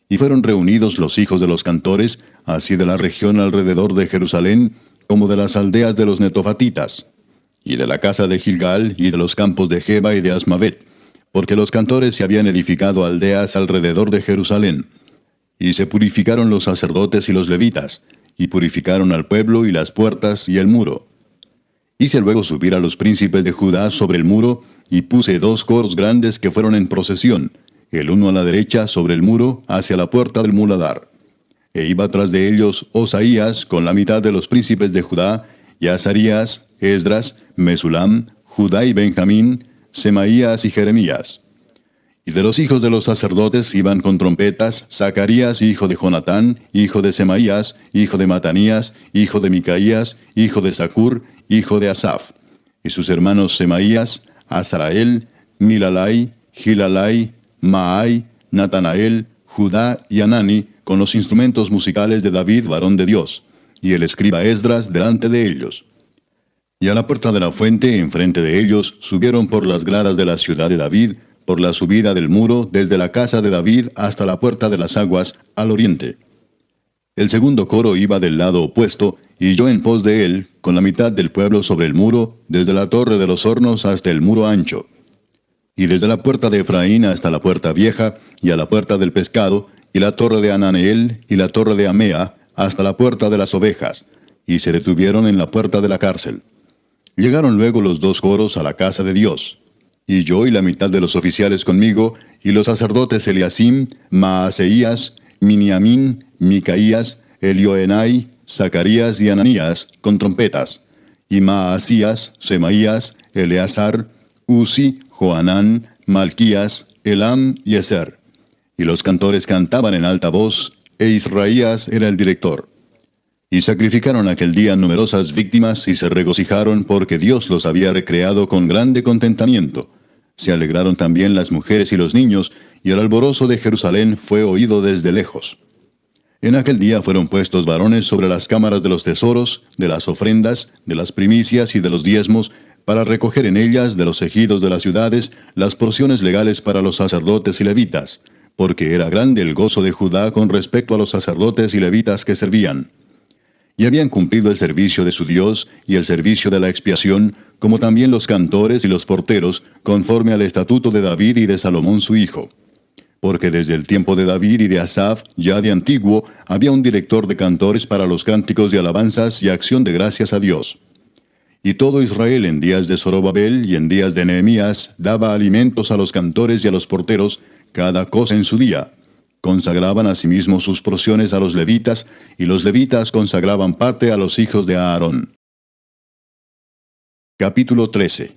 Y fueron reunidos los hijos de los cantores, así de la región alrededor de Jerusalén, como de las aldeas de los netofatitas, y de la casa de Gilgal, y de los campos de Geba y de Asmavet, porque los cantores se habían edificado aldeas alrededor de Jerusalén. Y se purificaron los sacerdotes y los levitas, y purificaron al pueblo y las puertas y el muro. Hice luego subir a los príncipes de Judá sobre el muro, y puse 2 coros grandes que fueron en procesión, el uno a la derecha sobre el muro, hacia la puerta del muladar. E iba tras de ellos Osaías con la mitad de los príncipes de Judá, y Azarías, Esdras, Mesulam, Judá y Benjamín, Semaías y Jeremías. Y de los hijos de los sacerdotes iban con trompetas Zacarías, hijo de Jonatán, hijo de Semaías, hijo de Matanías, hijo de Micaías, hijo de Zacur, hijo de Asaf. Y sus hermanos Semaías, Azarael, Milalai, Gilalai, Maai, Natanael, Judá y Anani, con los instrumentos musicales de David, varón de Dios. y el escriba Esdras delante de ellos. Y a la puerta de la fuente, enfrente de ellos, subieron por las gradas de la ciudad de David, por la subida del muro, desde la casa de David hasta la puerta de las aguas, al oriente. El segundo coro iba del lado opuesto, y yo en pos de él, con la mitad del pueblo sobre el muro, desde la torre de los hornos hasta el muro ancho. Y desde la puerta de Efraín hasta la puerta vieja, y a la puerta del pescado, y la torre de Ananeel, y la torre de Amea, hasta la puerta de las ovejas, y se detuvieron en la puerta de la cárcel. Llegaron luego los dos coros a la casa de Dios. Y yo y la mitad de los oficiales conmigo, y los sacerdotes Eliasim, Maaseías, Miniamín, Micaías, Elioenai, Zacarías y Ananías, con trompetas, y Maasías, Semaías, Eleazar, Uzi, Joanán, Malquías, Elam y Ezer. Y los cantores cantaban en alta voz, e Israías era el director. Y sacrificaron aquel día numerosas víctimas y se regocijaron porque Dios los había recreado con grande contentamiento. Se alegraron también las mujeres y los niños, y el alborozo de Jerusalén fue oído desde lejos. En aquel día fueron puestos varones sobre las cámaras de los tesoros, de las ofrendas, de las primicias y de los diezmos, para recoger en ellas de los ejidos de las ciudades las porciones legales para los sacerdotes y levitas, porque era grande el gozo de Judá con respecto a los sacerdotes y levitas que servían. Y habían cumplido el servicio de su Dios y el servicio de la expiación, como también los cantores y los porteros, conforme al estatuto de David y de Salomón su hijo. Porque desde el tiempo de David y de Asaf, ya de antiguo, había un director de cantores para los cánticos de alabanzas y acción de gracias a Dios. Y todo Israel en días de Zorobabel y en días de Nehemías daba alimentos a los cantores y a los porteros, cada cosa en su día. Consagraban asimismo sus porciones a los levitas, y los levitas consagraban parte a los hijos de Aarón. Capítulo 13.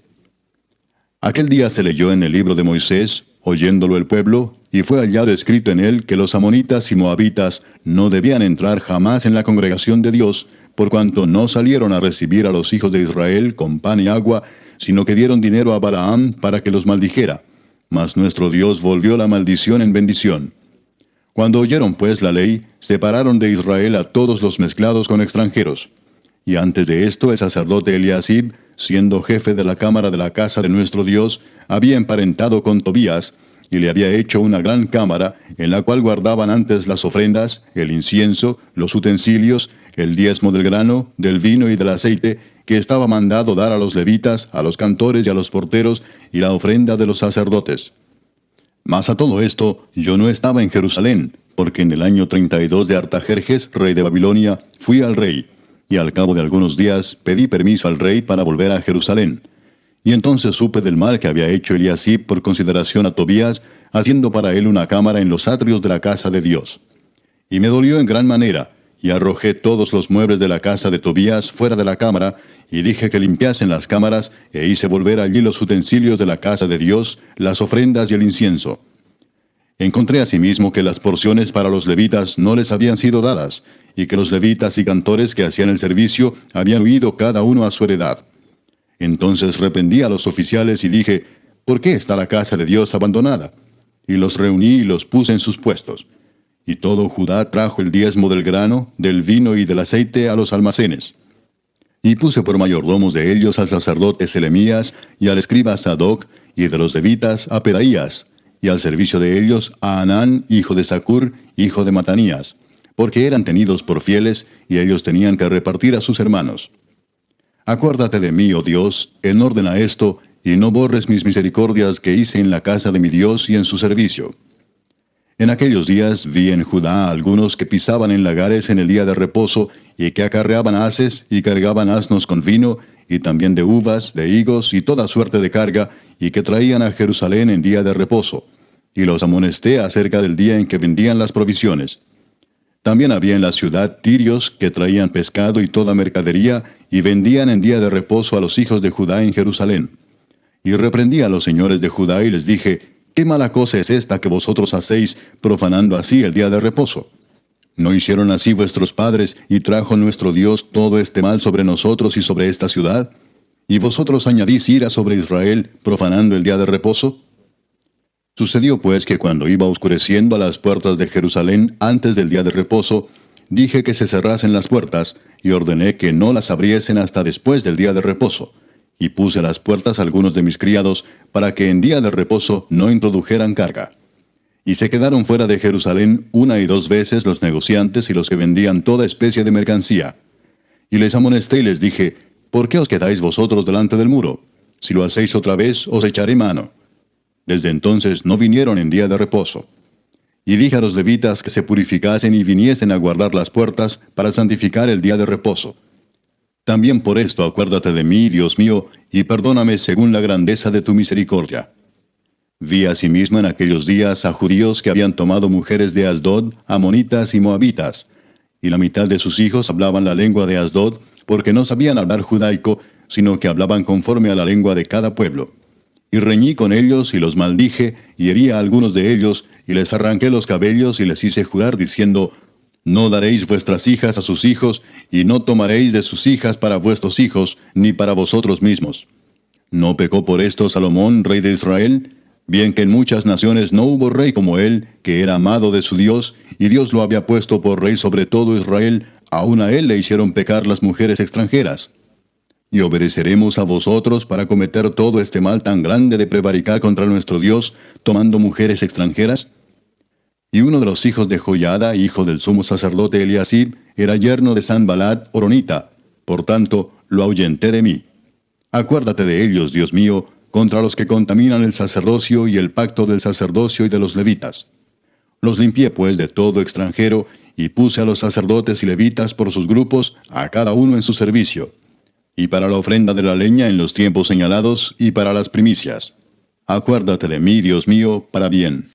Aquel día se leyó en el libro de Moisés, oyéndolo el pueblo, y fue hallado escrito en él que los amonitas y moabitas no debían entrar jamás en la congregación de Dios, por cuanto no salieron a recibir a los hijos de Israel con pan y agua, sino que dieron dinero a Balaam para que los maldijera. Mas nuestro Dios volvió la maldición en bendición. Cuando oyeron pues la ley, separaron de Israel a todos los mezclados con extranjeros. Y antes de esto el sacerdote Eliasib, siendo jefe de la cámara de la casa de nuestro Dios, había emparentado con Tobías, y le había hecho una gran cámara, en la cual guardaban antes las ofrendas, el incienso, los utensilios, el diezmo del grano, del vino y del aceite, que estaba mandado dar a los levitas, a los cantores y a los porteros, y la ofrenda de los sacerdotes. Mas a todo esto, yo no estaba en Jerusalén, porque en el año 32 de Artajerjes, rey de Babilonia, fui al rey, y al cabo de algunos días pedí permiso al rey para volver a Jerusalén. Y entonces supe del mal que había hecho Eliasib por consideración a Tobías, haciendo para él una cámara en los atrios de la casa de Dios. Y me dolió en gran manera, y arrojé todos los muebles de la casa de Tobías fuera de la cámara, y dije que limpiasen las cámaras, e hice volver allí los utensilios de la casa de Dios, las ofrendas y el incienso. Encontré asimismo que las porciones para los levitas no les habían sido dadas, y que los levitas y cantores que hacían el servicio habían huido cada uno a su heredad. Entonces reprendí a los oficiales y dije, ¿por qué está la casa de Dios abandonada? Y los reuní y los puse en sus puestos. Y todo Judá trajo el diezmo del grano, del vino y del aceite a los almacenes. Y puse por mayordomos de ellos al sacerdote Selemías y al escriba Sadoc, y de los levitas a Pedaías, y al servicio de ellos a Anán, hijo de Zacur, hijo de Matanías, porque eran tenidos por fieles, y ellos tenían que repartir a sus hermanos. Acuérdate de mí, oh Dios, en orden a esto, y no borres mis misericordias que hice en la casa de mi Dios y en su servicio. En aquellos días vi en Judá a algunos que pisaban en lagares en el día de reposo, y que acarreaban haces y cargaban asnos con vino, y también de uvas, de higos y toda suerte de carga, y que traían a Jerusalén en día de reposo. Y los amonesté acerca del día en que vendían las provisiones. También había en la ciudad tirios que traían pescado y toda mercadería, y vendían en día de reposo a los hijos de Judá en Jerusalén. Y reprendí a los señores de Judá y les dije, ¿qué mala cosa es esta que vosotros hacéis, profanando así el día de reposo? ¿No hicieron así vuestros padres, y trajo nuestro Dios todo este mal sobre nosotros y sobre esta ciudad? ¿Y vosotros añadís ira sobre Israel, profanando el día de reposo? Sucedió pues que cuando iba oscureciendo a las puertas de Jerusalén antes del día de reposo, dije que se cerrasen las puertas, y ordené que no las abriesen hasta después del día de reposo. Y puse a las puertas a algunos de mis criados, para que en día de reposo no introdujeran carga. Y se quedaron fuera de Jerusalén 1 y 2 veces los negociantes y los que vendían toda especie de mercancía. Y les amonesté y les dije, ¿por qué os quedáis vosotros delante del muro? Si lo hacéis otra vez, os echaré mano. Desde entonces no vinieron en día de reposo. Y dije a los levitas que se purificasen y viniesen a guardar las puertas para santificar el día de reposo. También por esto acuérdate de mí, Dios mío, y perdóname según la grandeza de tu misericordia. Vi asimismo en aquellos días a judíos que habían tomado mujeres de Asdod, amonitas y moabitas, y la mitad de sus hijos hablaban la lengua de Asdod, porque no sabían hablar judaico, sino que hablaban conforme a la lengua de cada pueblo. Y reñí con ellos y los maldije, y herí a algunos de ellos, y les arranqué los cabellos y les hice jurar diciendo, no daréis vuestras hijas a sus hijos, y no tomaréis de sus hijas para vuestros hijos, ni para vosotros mismos. ¿No pecó por esto Salomón, rey de Israel? Bien que en muchas naciones no hubo rey como él, que era amado de su Dios, y Dios lo había puesto por rey sobre todo Israel, aun a él le hicieron pecar las mujeres extranjeras. ¿Y obedeceremos a vosotros para cometer todo este mal tan grande de prevaricar contra nuestro Dios, tomando mujeres extranjeras? Y uno de los hijos de Joiada, hijo del sumo sacerdote Eliasib, era yerno de Sanbalat horonita, por tanto, lo ahuyenté de mí. Acuérdate de ellos, Dios mío, contra los que contaminan el sacerdocio y el pacto del sacerdocio y de los levitas. Los limpié pues de todo extranjero, y puse a los sacerdotes y levitas por sus grupos, a cada uno en su servicio, y para la ofrenda de la leña en los tiempos señalados, y para las primicias. Acuérdate de mí, Dios mío, para bien.